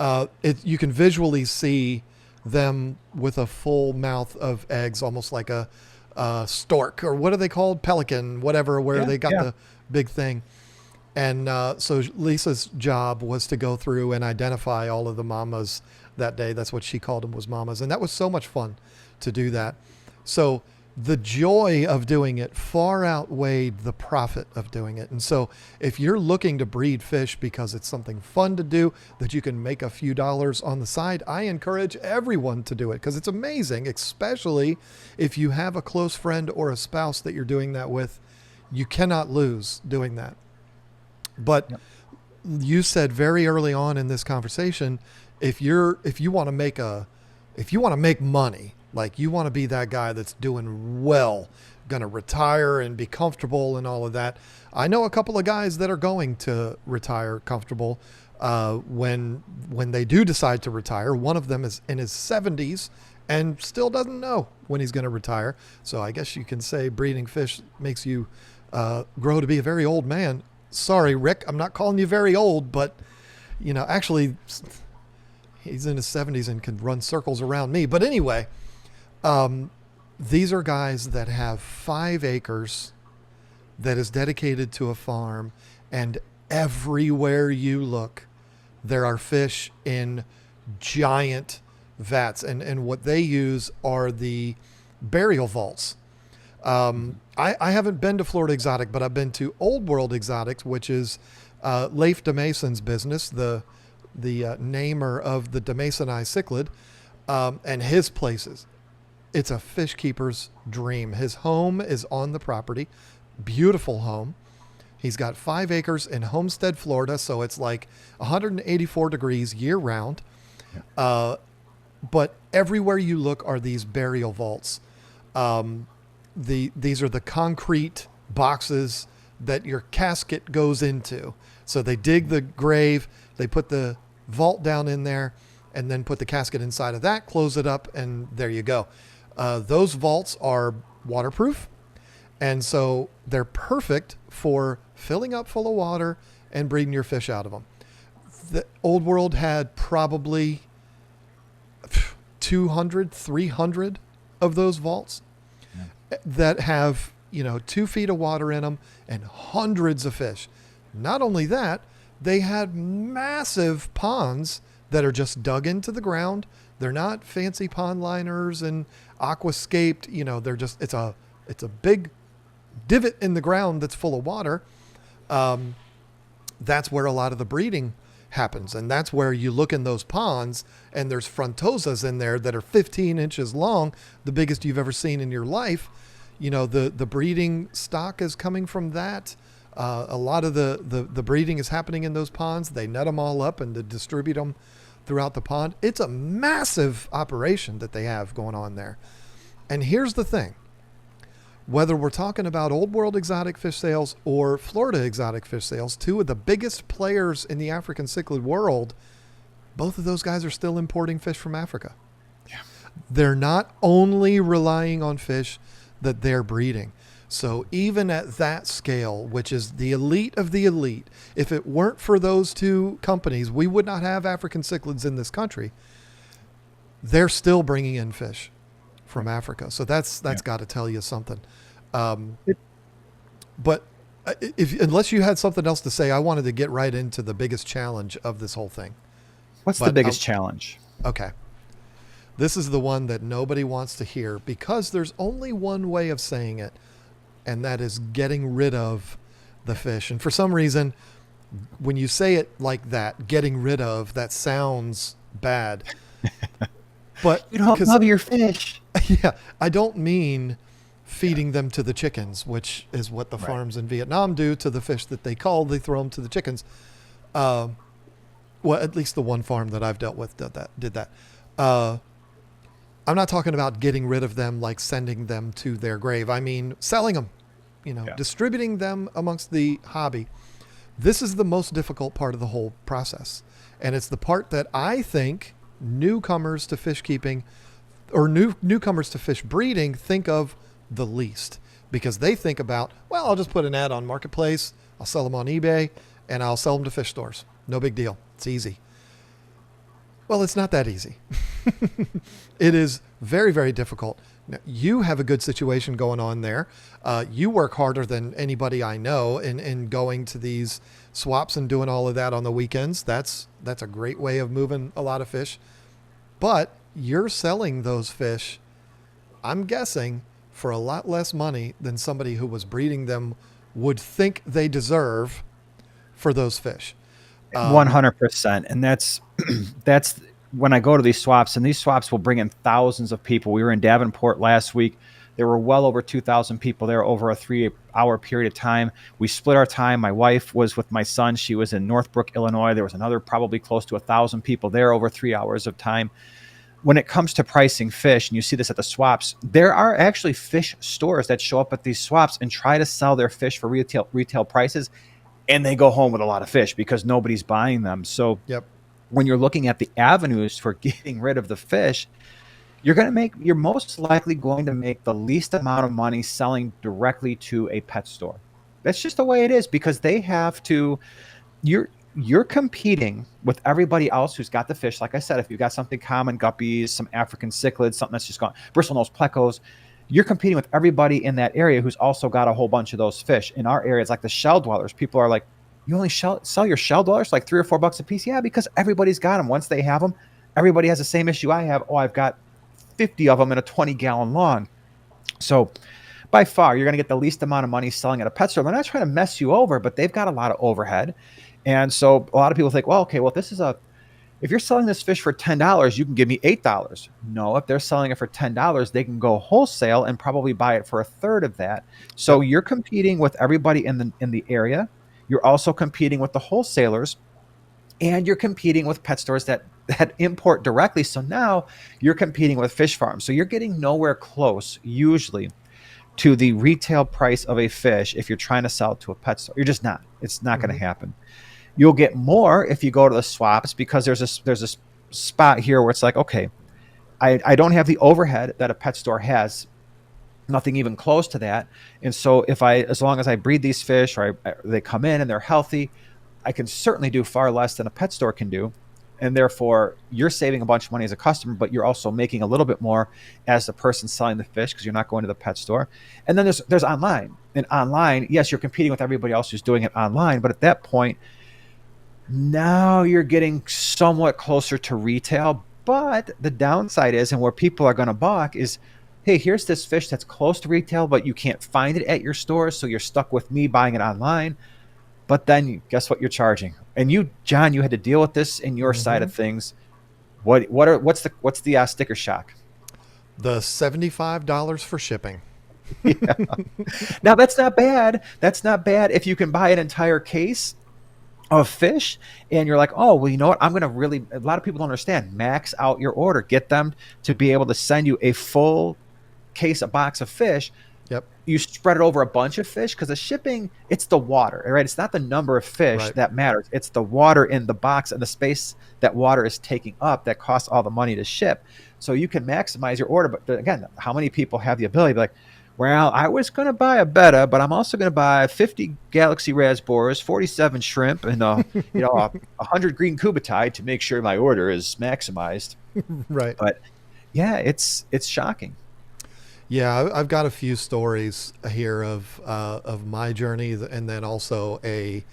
You can visually see them with a full mouth of eggs, almost like a stork, or what are they called? Pelican, whatever, where they got the big thing. And so Lisa's job was to go through and identify all of the mamas that day. That's what she called them, was mamas. And that was so much fun to do that. So the joy of doing it far outweighed the profit of doing it. And so if you're looking to breed fish because it's something fun to do that you can make a few dollars on the side, I encourage everyone to do it because it's amazing, especially if you have a close friend or a spouse that you're doing that with. You cannot lose doing that. But you said very early on in this conversation, if you want to make money, like you want to be that guy that's doing well, going to retire and be comfortable and all of that. I know a couple of guys that are going to retire comfortable when they do decide to retire. One of them is in his 70s and still doesn't know when he's going to retire. So I guess you can say breeding fish makes you grow to be a very old man. Sorry, Rick, I'm not calling you very old, but actually he's in his 70s and can run circles around me. But anyway, these are guys that have 5 acres that is dedicated to a farm, and everywhere you look, there are fish in giant vats, and what they use are the burial vaults. I haven't been to Florida Exotic, but I've been to Old World Exotics, which is Leif de Mason's business, the namer of the de Masoni cichlid, and his places. It's a fish keeper's dream. His home is on the property. Beautiful home. He's got 5 acres in Homestead, Florida, so it's like 184 degrees year round. But everywhere you look are these burial vaults. These are the concrete boxes that your casket goes into. So they dig the grave, they put the vault down in there, and then put the casket inside of that, close it up, and there you go. Those vaults are waterproof, and so they're perfect for filling up full of water and breeding your fish out of them. The Old World had probably 200, 300 of those vaults that have 2 feet of water in them and hundreds of fish. Not only that, they had massive ponds that are just dug into the ground. They're not fancy pond liners and aquascaped. They're just, it's a big divot in the ground that's full of water. That's where a lot of the breeding happens. And that's where you look in those ponds and there's frontosas in there that are 15 inches long, the biggest you've ever seen in your life. The breeding stock is coming from that. A lot of the breeding is happening in those ponds. They net them all up and to distribute them throughout the pond. It's a massive operation that they have going on there. And here's the thing. Whether we're talking about Old World exotic fish sales or Florida exotic fish sales, 2 of the biggest players in the African cichlid world, both of those guys are still importing fish from Africa. Yeah. They're not only relying on fish that they're breeding. So even at that scale, which is the elite of the elite, if it weren't for those 2 companies, we would not have African cichlids in this country. They're still bringing in fish from Africa. So that's got to tell you something. But unless you had something else to say, I wanted to get right into the biggest challenge of this whole thing. What's the biggest challenge? Okay. This is the one that nobody wants to hear because there's only one way of saying it, and that is getting rid of the fish. And for some reason, When you say it like that, getting rid of, that sounds bad. But You don't because love your fish. yeah, I don't mean feeding them to the chickens, which is what the Right. farms in Vietnam do to the fish that they cull. They throw them to the chickens. Uh, well, at least the one farm that I've dealt with did that. Uh, I'm not talking about getting rid of them, like sending them to their grave. I mean selling them, Yeah. distributing them amongst the hobby. This is the most difficult part of the whole process. And it's the part that I think newcomers to fish keeping or newcomers to fish breeding think of the least, because they think about, well, I'll just put an ad on Marketplace, I'll sell them on eBay, and I'll sell them to fish stores. No big deal. It's easy. Well, it's not that easy. It is very, very difficult. Now, you have a good situation going on there. You work harder than anybody I know in going to these swaps and doing all of that on the weekends. That's a great way of moving a lot of fish. But you're selling those fish, I'm guessing, for a lot less money than somebody who was breeding them would think they deserve for those fish. Um, 100%. And that's when I go to these swaps, and these swaps will bring in thousands of people. We were in Davenport last week. There were well over 2,000 people there over a 3 hour period of time. We split our time. My wife was with my son. She was in Northbrook, Illinois. There was another probably close to 1,000 people there over 3 hours of time. When it comes to pricing fish, and you see this at the swaps, there are actually fish stores that show up at these swaps and try to sell their fish for retail prices, and they go home with a lot of fish because nobody's buying them. So yep. when you're looking at the avenues for getting rid of the fish, you're most likely going to make the least amount of money selling directly to a pet store. That's just the way it is, because they have to, you're competing with everybody else who's got the fish. Like I said, if you've got something common, guppies, some African cichlids, something that's just gone, bristlenose plecos, you're competing with everybody in that area who's also got a whole bunch of those fish. In our area, it's like the shell dwellers. People are like, you only sell your shell dwellers like $3 or $4 a piece? Yeah, because everybody's got them. Once they have them, everybody has the same issue I have. Oh, I've got 50 of them in a 20-gallon lawn. So by far, you're going to get the least amount of money selling at a pet store. They're not trying to mess you over, but they've got a lot of overhead. And so a lot of people think, well, okay, well, if you're selling this fish for $10, you can give me $8. No, if they're selling it for $10, they can go wholesale and probably buy it for a third of that. So Yep. you're competing with everybody in the area. You're also competing with the wholesalers, and you're competing with pet stores that import directly. So now you're competing with fish farms. So you're getting nowhere close usually to the retail price of a fish if you're trying to sell it to a pet store. You're just not. It's not going Mm-hmm. to happen. You'll get more if you go to the swaps, because there's a spot here where it's like, okay, I don't have the overhead that a pet store has, nothing even close to that. And so as long as I breed these fish, or they come in and they're healthy, I can certainly do far less than a pet store can do. And therefore, you're saving a bunch of money as a customer, but you're also making a little bit more as the person selling the fish, because you're not going to the pet store. And then there's online. And online, yes, you're competing with everybody else who's doing it online, but at that point, now you're getting somewhat closer to retail. But the downside is, and where people are going to balk is, hey, here's this fish that's close to retail, but you can't find it at your stores, so you're stuck with me buying it online. But then guess what you're charging? And you, John, you had to deal with this in your side Mm-hmm. of things. What's the sticker shock? The $75 for shipping. Yeah. Now that's not bad. That's not bad if you can buy an entire case of fish, and you're like, oh, well, you know what? I'm going to really, a lot of people don't understand, max out your order, get them to be able to send you a full case, a box of fish. Yep. You spread it over a bunch of fish, because the shipping, it's the water, right? It's not the number of fish Right. that matters. It's the water in the box and the space that water is taking up that costs all the money to ship. So you can maximize your order. But again, how many people have the ability to be like, well, I was going to buy a betta, but I'm also going to buy 50 Galaxy Raspberries, 47 shrimp, and 100 green cubatide to make sure my order is maximized. Right. But yeah, it's shocking. Yeah, I've got a few stories here of my journey, and then also a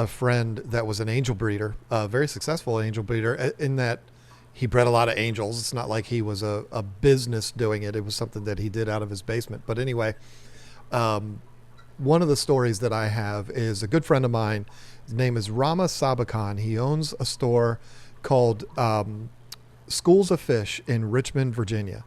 friend that was an angel breeder, a very successful angel breeder, in that he bred a lot of angels. It's not like he was a business doing it; it was something that he did out of his basement. But anyway, one of the stories that I have is a good friend of mine. His name is Rama Sabakan. He owns a store called Schools of Fish in Richmond, Virginia.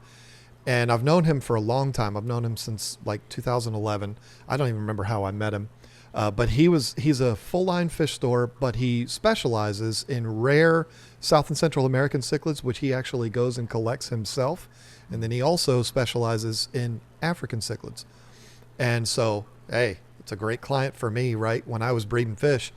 And I've known him for a long time. I've known him since like 2011. I don't even remember how I met him. But he's a full line fish store, but he specializes in rare South and Central American cichlids, which he actually goes and collects himself. And then he also specializes in African cichlids. And so, hey, it's a great client for me, right? When I was breeding fish.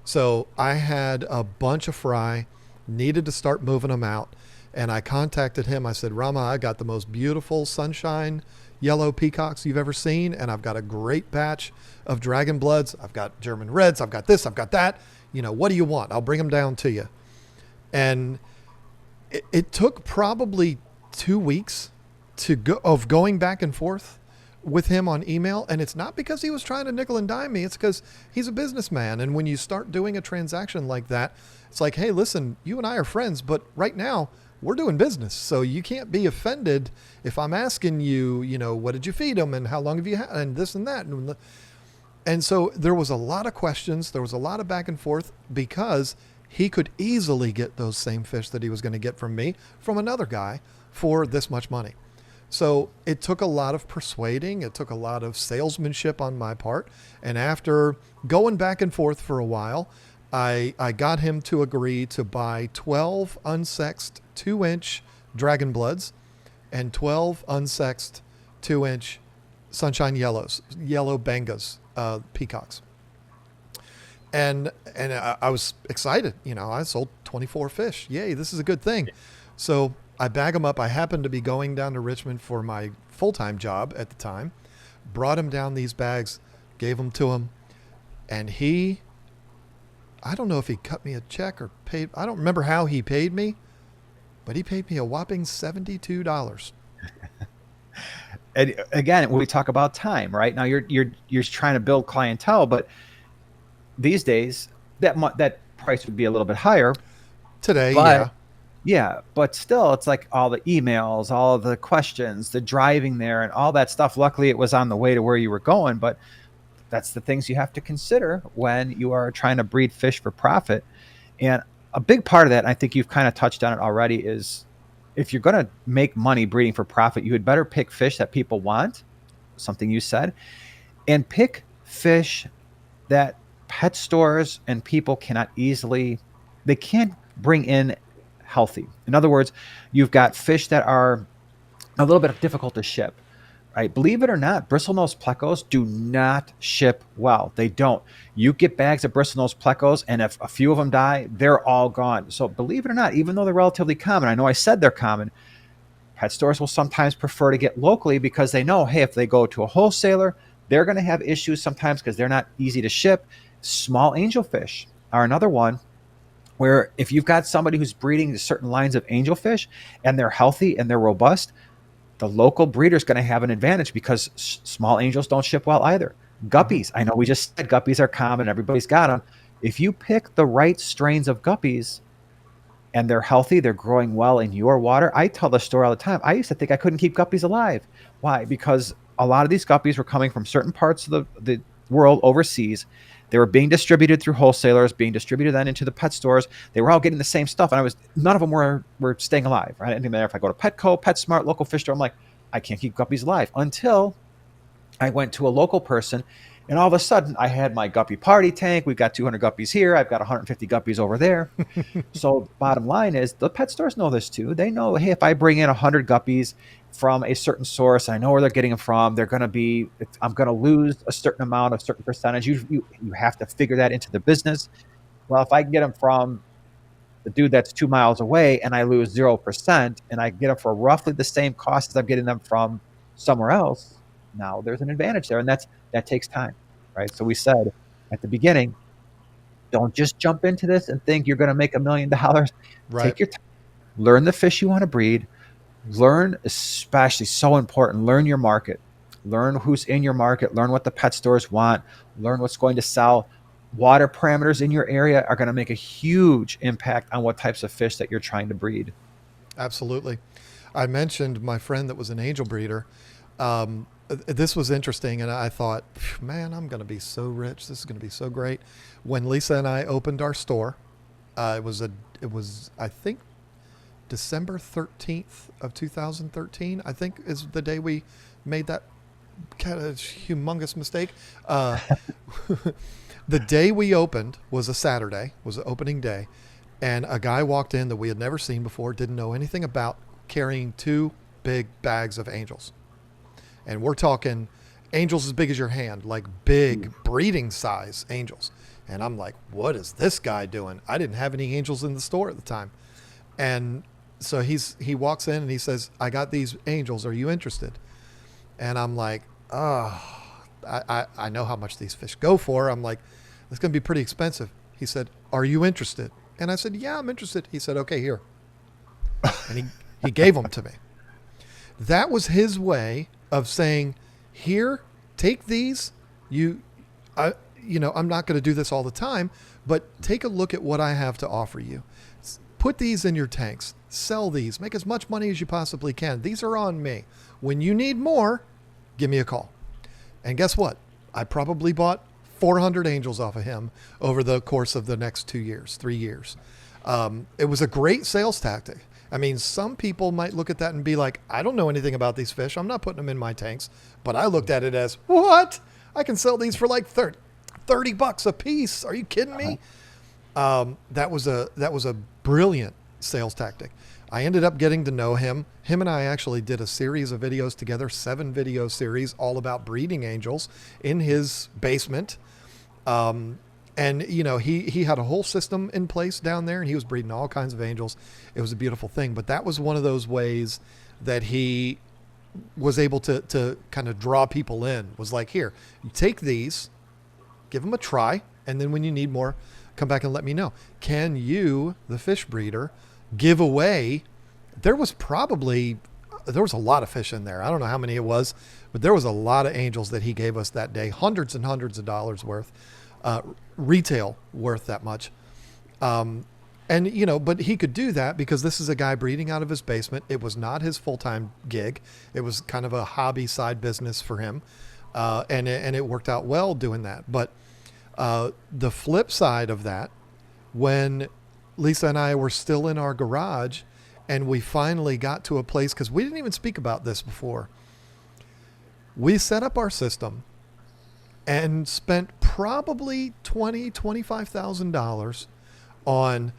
So I had a bunch of fry, needed to start moving them out. And I contacted him. I said, Rama, I got the most beautiful sunshine yellow peacocks you've ever seen. And I've got a great batch of dragon bloods. I've got German reds. I've got this. I've got that. You know, what do you want? I'll bring them down to you. And it took probably 2 weeks of going back and forth with him on email. And it's not because he was trying to nickel and dime me. It's because he's a businessman. And when you start doing a transaction like that, it's like, hey, listen, you and I are friends, but right now we're doing business. So you can't be offended if I'm asking you, you know, what did you feed them and how long have you had and this and that. And so there was a lot of questions. There was a lot of back and forth because he could easily get those same fish that he was going to get from me from another guy for this much money. So it took a lot of persuading. It took a lot of salesmanship on my part. And after going back and forth for a while, I got him to agree to buy 12 unsexed 2-inch dragon bloods and 12 unsexed 2-inch sunshine yellow bangas, peacocks. And I was excited. You know, I sold 24 fish. Yay, this is a good thing. So I bag them up. I happened to be going down to Richmond for my full-time job at the time. Brought him down these bags, gave them to him, and I don't know if he cut me a check or paid. I don't remember how he paid me, but he paid me a whopping $72. And again, when we talk about time, right now, you're trying to build clientele, but these days that price would be a little bit higher Today, but yeah. yeah, but still, it's like all the emails, all of the questions, the driving there, and all that stuff. Luckily, it was on the way to where you were going, but that's the things you have to consider when you are trying to breed fish for profit. And a big part of that, and I think you've kind of touched on it already, is if you're going to make money breeding for profit, you would better pick fish that people want, something you said, and pick fish that pet stores and people they can't bring in healthy. In other words, you've got fish that are a little bit difficult to ship. Right? Believe it or not, bristlenose plecos do not ship well. They don't. You get bags of bristlenose plecos, and if a few of them die, they're all gone. So believe it or not, even though they're relatively common, I know I said they're common, pet stores will sometimes prefer to get locally because they know, hey, if they go to a wholesaler, they're going to have issues sometimes because they're not easy to ship. Small angelfish are another one where if you've got somebody who's breeding certain lines of angelfish and they're healthy and they're robust, the local breeder is going to have an advantage because small angels don't ship well either. Guppies, I know we just said guppies are common, everybody's got them. If you pick the right strains of guppies and they're healthy, they're growing well in your water. I tell the story all the time. I used to think I couldn't keep guppies alive. Why? Because a lot of these guppies were coming from certain parts of the world overseas. They were being distributed through wholesalers, being distributed then into the pet stores. They were all getting the same stuff, and none of them were staying alive. Right? It didn't matter if I go to Petco, PetSmart, local fish store. I'm like, I can't keep guppies alive until I went to a local person, and all of a sudden I had my guppy party tank. We've got 200 guppies here. I've got 150 guppies over there. So bottom line is the pet stores know this too. They know, hey, if I bring in 100 guppies from a certain source, I know where they're getting them from. I'm going to lose a certain amount, a certain percentage. You have to figure that into the business. Well, if I can get them from the dude that's 2 miles away and I lose 0% and I get them for roughly the same cost as I'm getting them from somewhere else, now there's an advantage there. And that takes time, right? So we said at the beginning, don't just jump into this and think you're going to make $1 million. Right. Take your time, learn the fish you want to breed, learn, especially so important, learn your market, learn who's in your market, learn what the pet stores want, learn what's going to sell. Water parameters in your area are going to make a huge impact on what types of fish that you're trying to breed. Absolutely. I mentioned my friend that was an angel breeder. this was interesting, and I thought, man, I'm going to be so rich. This is going to be so great. When Lisa and I opened our store, it was I think December 13th of 2013. I think is the day we made that kind of humongous mistake. The day we opened was a Saturday, was the opening day, and a guy walked in that we had never seen before, didn't know anything about, carrying 2 big bags of angels. And we're talking angels as big as your hand, like big breeding size angels. And I'm like, what is this guy doing? I didn't have any angels in the store at the time. And so he walks in and he says, I got these angels. Are you interested? And I'm like, oh, I know how much these fish go for. I'm like, it's going to be pretty expensive. He said, are you interested? And I said, yeah, I'm interested. He said, okay, here. And he gave them to me. That was his way of saying, here, take these. I'm not going to do this all the time, but take a look at what I have to offer you. Put these in your tanks, sell these, make as much money as you possibly can. These are on me. When you need more, give me a call. And guess what? I probably bought 400 angels off of him over the course of the next 3 years. It was a great sales tactic. I mean, some people might look at that and be like, I don't know anything about these fish. I'm not putting them in my tanks. But I looked at it as, what? I can sell these for like $30 a piece. Are you kidding me? That was a brilliant sales tactic. I ended up getting to know him. Him and I actually did a series of videos together, 7 video series, all about breeding angels in his basement. And he had a whole system in place down there, and he was breeding all kinds of angels. It was a beautiful thing. But that was one of those ways that he was able to kind of draw people in. Was like, here, you take these, give them a try, and then when you need more, come back and let me know. Can you, the fish breeder, give away? There was a lot of fish in there. I don't know how many it was, but there was a lot of angels that he gave us that day, hundreds and hundreds of dollars worth, retail worth that much. But he could do that because this is a guy breeding out of his basement. It was not his full-time gig. It was kind of a hobby side business for him. And it worked out well doing that. But the flip side of that, when Lisa and I were still in our garage and we finally got to a place, because we didn't even speak about this before. We set up our system and spent probably $25,000 on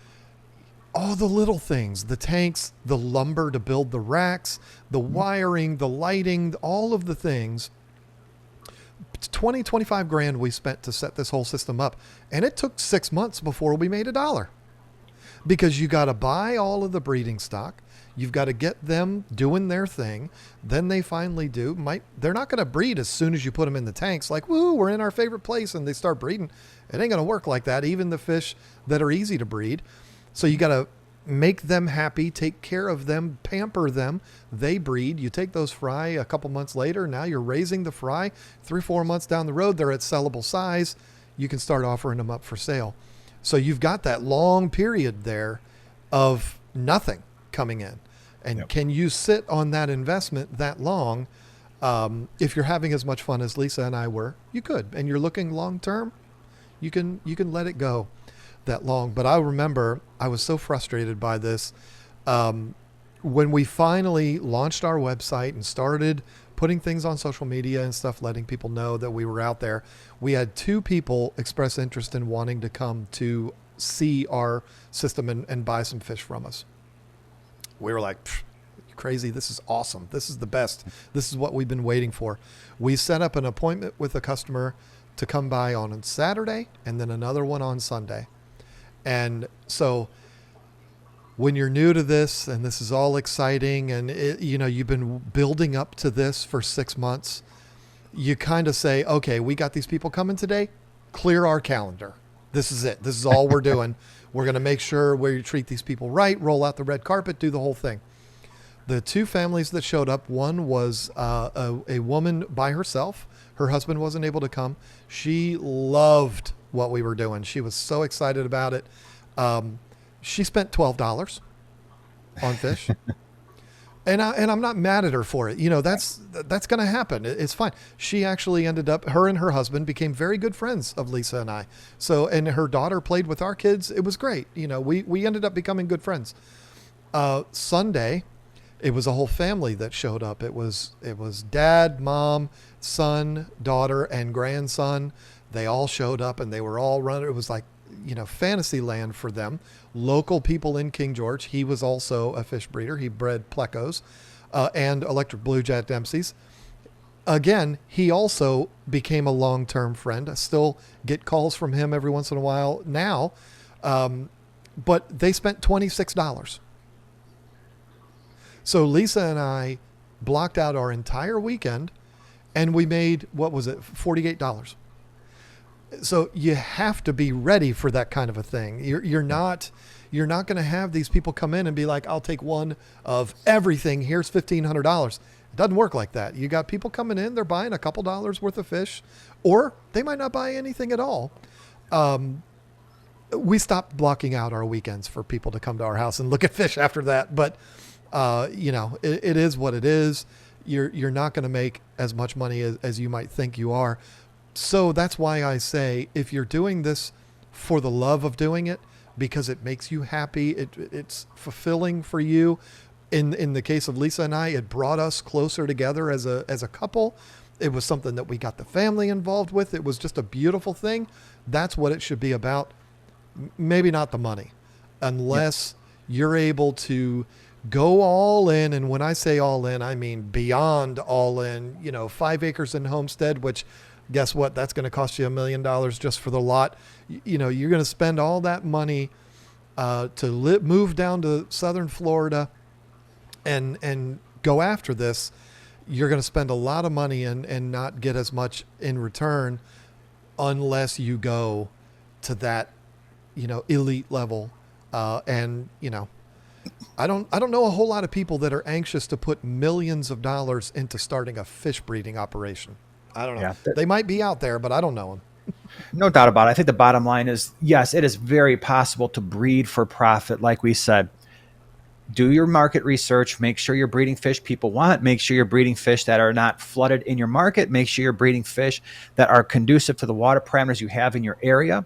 all the little things, the tanks, the lumber to build the racks, the wiring, the lighting, all of the things. 25 grand we spent to set this whole system up. And it took 6 months before we made $1. Because you got to buy all of the breeding stock. You've got to get them doing their thing. Then they finally do. They're not going to breed as soon as you put them in the tanks. Like, woo, we're in our favorite place, and they start breeding. It ain't going to work like that. Even the fish that are easy to breed. So you got to make them happy, take care of them, pamper them. They breed. You take those fry a couple months later. Now you're raising the fry. 3-4 months down the road, they're at sellable size. You can start offering them up for sale. So you've got that long period there of nothing coming in. And Can you sit on that investment that long? If you're having as much fun as Lisa and I were, you could. And you're looking long term, you can let it go that long. But I remember I was so frustrated by this. When we finally launched our website and started putting things on social media and stuff, letting people know that we were out there, we had 2 people express interest in wanting to come to see our system and buy some fish from us. We were like, you crazy. This is awesome. This is the best. This is what we've been waiting for. We set up an appointment with a customer to come by on Saturday and then another one on Sunday. And so when you're new to this and this is all exciting and you've been building up to this for 6 months, you kind of say, okay, we got these people coming today. Clear our calendar. This is it. This is all we're doing. We're going to make sure we treat these people right, roll out the red carpet, do the whole thing. The 2 families that showed up, one was a woman by herself. Her husband wasn't able to come. She loved what we were doing. She was so excited about it. She spent $12 on fish. I'm not mad at her for it. You know, that's going to happen. It's fine. She actually ended up, her and her husband became very good friends of Lisa and I. So, and her daughter played with our kids. It was great. You know, we ended up becoming good friends. Sunday, it was a whole family that showed up. It was dad, mom, son, daughter, and grandson. They all showed up and they were all running. It was like, you know, fantasy land for them. Local people in King George. He was also a fish breeder. He bred plecos and electric blue Jack Dempsey's. Again, he also became a long-term friend. I still get calls from him every once in a while now. But they spent $26. So Lisa and I blocked out our entire weekend and we made, what was it, $48. So you have to be ready for that kind of a thing. You're not going to have these people come in and be like, I'll take one of everything. Here's $1,500. It doesn't work like that. You got people coming in, they're buying a couple dollars worth of fish, or they might not buy anything at all. We stopped blocking out our weekends for people to come to our house and look at fish after that. But, you know, it is what it is. You're not going to make as much money as you might think you are. So that's why I say, if you're doing this for the love of doing it, because it makes you happy, it's fulfilling for you. In the case of Lisa and I, it brought us closer together as a couple. It was something that we got the family involved with. It was just a beautiful thing. That's what it should be about. Maybe not the money, unless you're able to go all in. And when I say all in, I mean beyond all in. You know, 5 acres in Homestead, which, guess what? That's going to cost you $1 million just for the lot. You know, you're going to spend all that money to move down to southern Florida and go after this. You're going to spend a lot of money and not get as much in return unless you go to that, you know, elite level. And, you know, I don't know a whole lot of people that are anxious to put millions of dollars into starting a fish breeding operation. I don't know. Yeah. They might be out there, but I don't know them. No doubt about it. I think the bottom line is, yes, it is very possible to breed for profit. Like we said, do your market research, make sure you're breeding fish people want, make sure you're breeding fish that are not flooded in your market, make sure you're breeding fish that are conducive to the water parameters you have in your area.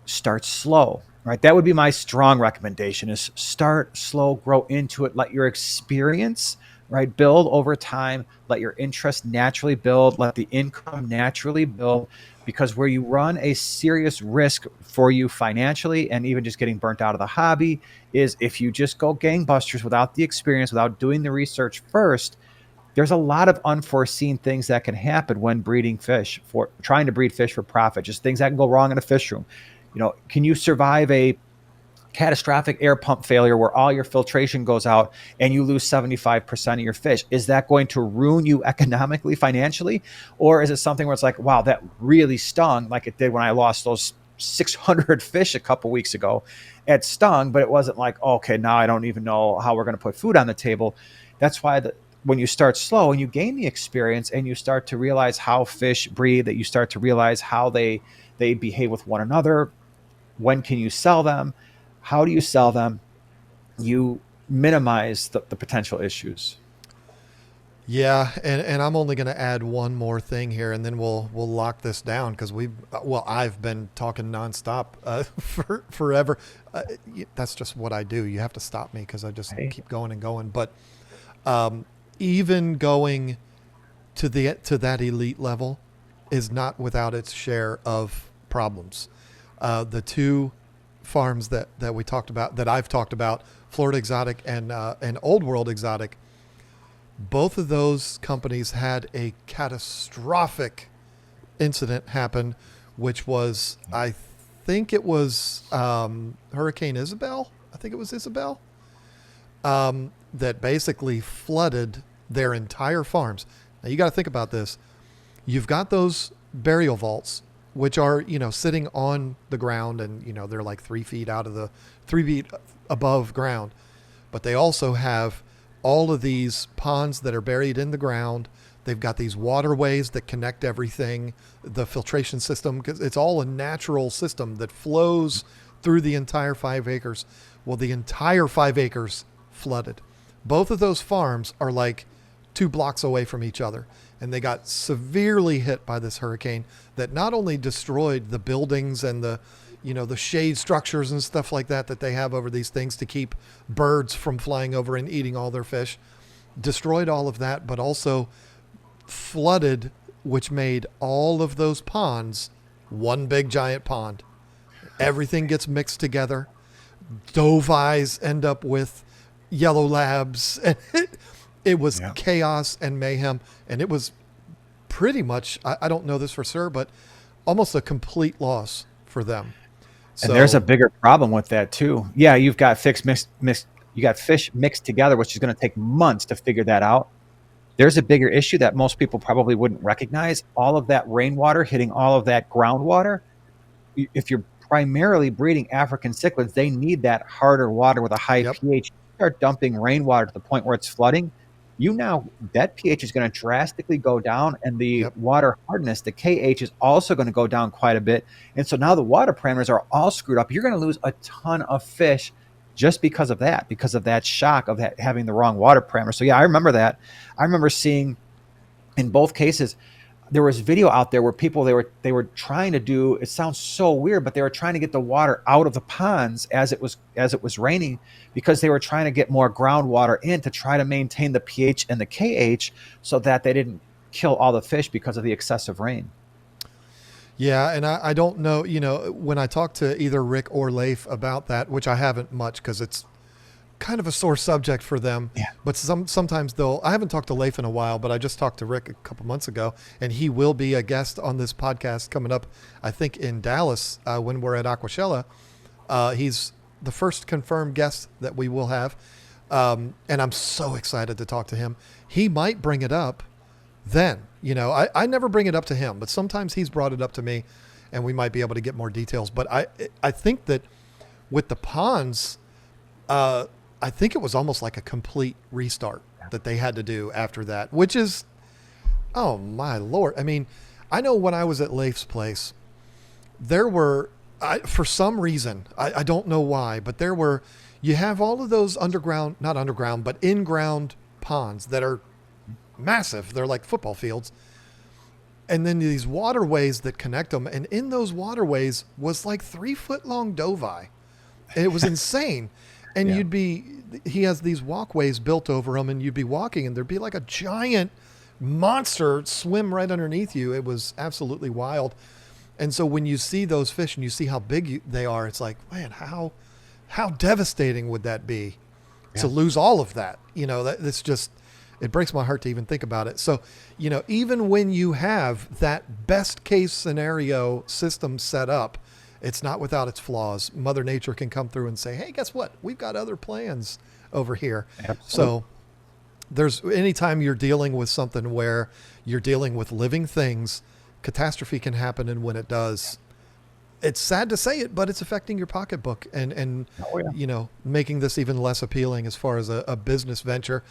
Start slow, right? That would be my strong recommendation, is start slow, grow into it, let your experience, right, build over time, let your interest naturally build, let the income naturally build, because where you run a serious risk for you financially and even just getting burnt out of the hobby is if you just go gangbusters without the experience, without doing the research first. There's a lot of unforeseen things that can happen when breeding fish, for trying to breed fish for profit, just things that can go wrong in a fish room. You know, can you survive a catastrophic air pump failure where all your filtration goes out and you lose 75% of your fish? Is that going to ruin you economically, financially? Or is it something where it's like, wow, that really stung, like it did when I lost those 600 fish a couple weeks ago? It stung, but it wasn't like, okay, now I don't even know how we're going to put food on the table. That's why when you start slow and you gain the experience and you start to realize how fish breed, that you start to realize how they behave with one another. When can you sell them? How do you sell them? You minimize the potential issues. Yeah, and I'm only going to add one more thing here, and then we'll lock this down, because I've been talking nonstop for forever. That's just what I do. You have to stop me because I just keep going and going. But even going to that elite level is not without its share of problems. The two farms that we talked about, that I've talked about, Florida Exotic and Old World Exotic, both of those companies had a catastrophic incident happen, which was, I think it was Hurricane Isabel. I think it was Isabel, that basically flooded their entire farms. Now you got to think about this. You've got those burial vaults, which are, sitting on the ground, and, they're like 3 feet above ground. But they also have all of these ponds that are buried in the ground. They've got these waterways that connect everything, the filtration system, because it's all a natural system that flows through the entire 5 acres. Well, the entire 5 acres flooded. Both of those farms are like 2 blocks away from each other. And they got severely hit by this hurricane that not only destroyed the buildings and the shade structures and stuff like that they have over these things to keep birds from flying over and eating all their fish, destroyed all of that, but also flooded, which made all of those ponds one big giant pond. Everything gets mixed together. Dove eyes end up with yellow labs. And it was chaos and mayhem. And it was pretty much, I don't know this for sure, but almost a complete loss for them. And there's a bigger problem with that too. Yeah, you've got fish mixed together, which is going to take months to figure that out. There's a bigger issue that most people probably wouldn't recognize. All of that rainwater hitting all of that groundwater. If you're primarily breeding African cichlids, they need that harder water with a high pH. You start dumping rainwater to the point where it's flooding, that pH is going to drastically go down, and the water hardness, the KH, is also going to go down quite a bit. And so now the water parameters are all screwed up. You're going to lose a ton of fish just because of that shock of that, having the wrong water parameter. So yeah, I remember that. I remember seeing in both cases, there was video out there where people, they were trying to do, it sounds so weird, but they were trying to get the water out of the ponds as it was raining, because they were trying to get more groundwater in to try to maintain the pH and the KH so that they didn't kill all the fish because of the excessive rain. Yeah, and I don't know, when I talk to either Rick or Leif about that, which I haven't much because it's kind of a sore subject for them. Yeah. But sometimes I haven't talked to Leif in a while, but I just talked to Rick a couple months ago, and he will be a guest on this podcast coming up, I think, in Dallas when we're at Aquashella. He's the first confirmed guest that we will have. And I'm so excited to talk to him. He might bring it up then. I never bring it up to him, but sometimes he's brought it up to me, and we might be able to get more details. But I think that with the ponds, I think it was almost like a complete restart that they had to do after that, which is, oh my Lord. I mean, I know when I was at Leif's place, there were, for some reason, I don't know why, but you have all of those not underground, but in-ground ponds that are massive. They're like football fields. And then these waterways that connect them. And in those waterways was like 3-foot long dovei. And it was insane. And he has these walkways built over them, and you'd be walking and there'd be like a giant monster swim right underneath you. It was absolutely wild. And so when you see those fish and you see how big they are, it's like, man, how devastating would that be to lose all of that? That's just, it breaks my heart to even think about it. So, even when you have that best case scenario system set up, it's not without its flaws. Mother Nature can come through and say, hey, guess what? We've got other plans over here. Absolutely. So anytime you're dealing with something where you're dealing with living things, catastrophe can happen. And when it does, it's sad to say it, but it's affecting your pocketbook and making this even less appealing as far as a business venture.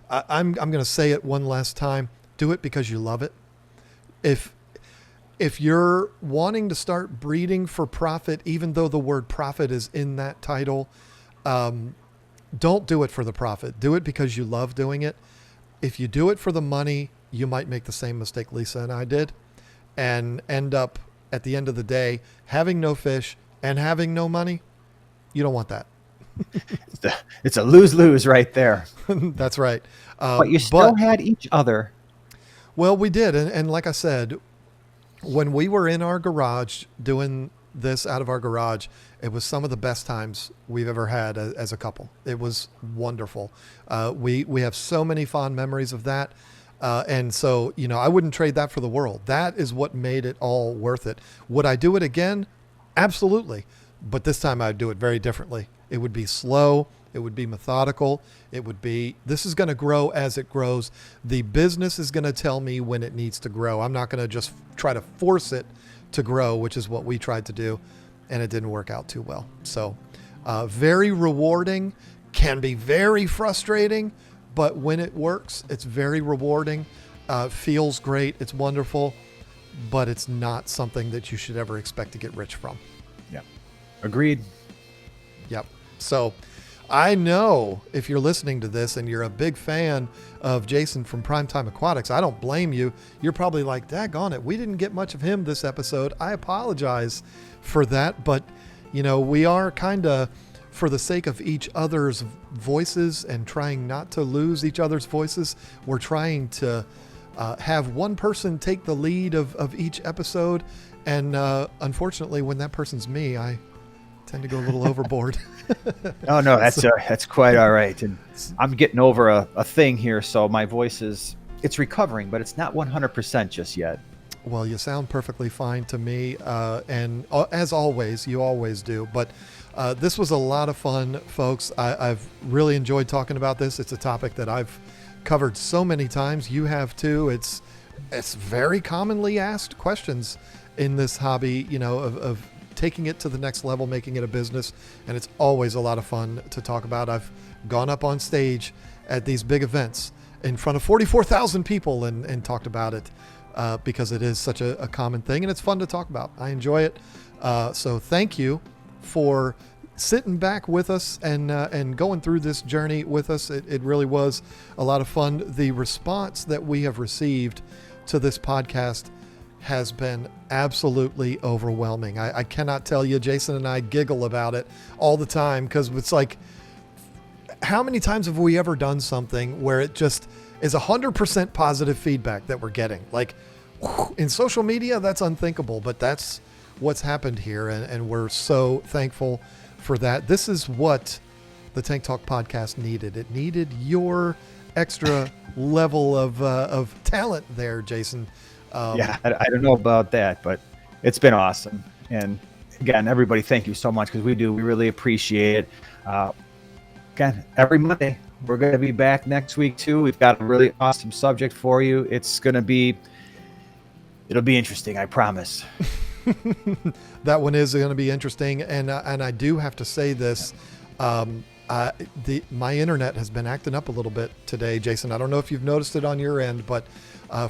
I'm going to say it one last time. Do it because you love it. If you're wanting to start breeding for profit, even though the word profit is in that title, don't do it for the profit. Do it because you love doing it. If you do it for the money, you might make the same mistake Lisa and I did and end up at the end of the day having no fish and having no money. You don't want that. It's a lose-lose right there. That's right. But you still had each other. Well, we did. And like I said, when we were in our garage doing this out of our garage, it was some of the best times we've ever had as a couple. It was wonderful. We have so many fond memories of that. And so, I wouldn't trade that for the world. That is what made it all worth it. Would I do it again? Absolutely. But this time I'd do it very differently. It would be slow. It would be methodical. This is going to grow as it grows. The business is going to tell me when it needs to grow. I'm not going to just try to force it to grow, which is what we tried to do, and it didn't work out too well. So very rewarding, can be very frustrating, but when it works, it's very rewarding, feels great, it's wonderful, but it's not something that you should ever expect to get rich from. Yeah. Agreed. Yep. So I know if you're listening to this and you're a big fan of Jason from Primetime Aquatics, I don't blame you. You're probably like, daggone it, we didn't get much of him this episode. I apologize for that, but we are kind of, for the sake of each other's voices and trying not to lose each other's voices, we're trying to have one person take the lead of each episode. And unfortunately, when that person's me, I tend to go a little overboard. Oh no, that's quite all right. And I'm getting over a thing here, so my voice it's recovering, but it's not 100% just yet. Well, you sound perfectly fine to me, and as always, you always do. But this was a lot of fun, folks. I've really enjoyed talking about this. It's a topic that I've covered so many times. You have too. It's very commonly asked questions in this hobby, of taking it to the next level, making it a business, and it's always a lot of fun to talk about. I've gone up on stage at these big events in front of 44,000 people and talked about it because it is such a common thing, and it's fun to talk about. I enjoy it. So thank you for sitting back with us and going through this journey with us. It really was a lot of fun. The response that we have received to this podcast has been absolutely overwhelming. I cannot tell you, Jason and I giggle about it all the time because it's like, how many times have we ever done something where it just is 100% positive feedback that we're getting? Like in social media, that's unthinkable, but that's what's happened here. And we're so thankful for that. This is what the Tank Talk podcast needed. It needed your extra level of talent there, Jason. Yeah, I don't know about that, but it's been awesome. And again, everybody, thank you so much because we really appreciate it. Again, every Monday, we're going to be back next week too. We've got a really awesome subject for you. It'll be interesting, I promise. That one is going to be interesting. And I do have to say this, my internet has been acting up a little bit today, Jason. I don't know if you've noticed it on your end, but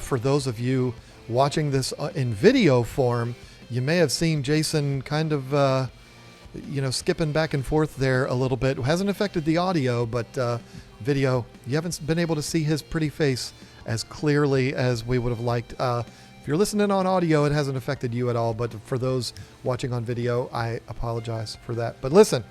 for those of you watching this in video form, you may have seen Jason kind of, skipping back and forth there a little bit. It hasn't affected the audio, but video, you haven't been able to see his pretty face as clearly as we would have liked. If you're listening on audio, it hasn't affected you at all. But for those watching on video, I apologize for that. But listen,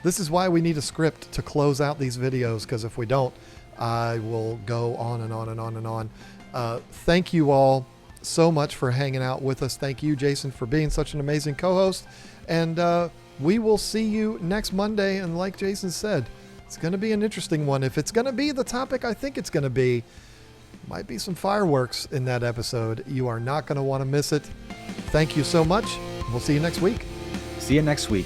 this is why we need a script to close out these videos, because if we don't, I will go on and on and on and on. Thank you all so much for hanging out with us. Thank you, Jason, for being such an amazing co-host. And we will see you next Monday. And like Jason said, it's going to be an interesting one. If it's going to be the topic I think it's going to be, might be some fireworks in that episode. You are not going to want to miss it. Thank you so much. We'll see you next week. See you next week.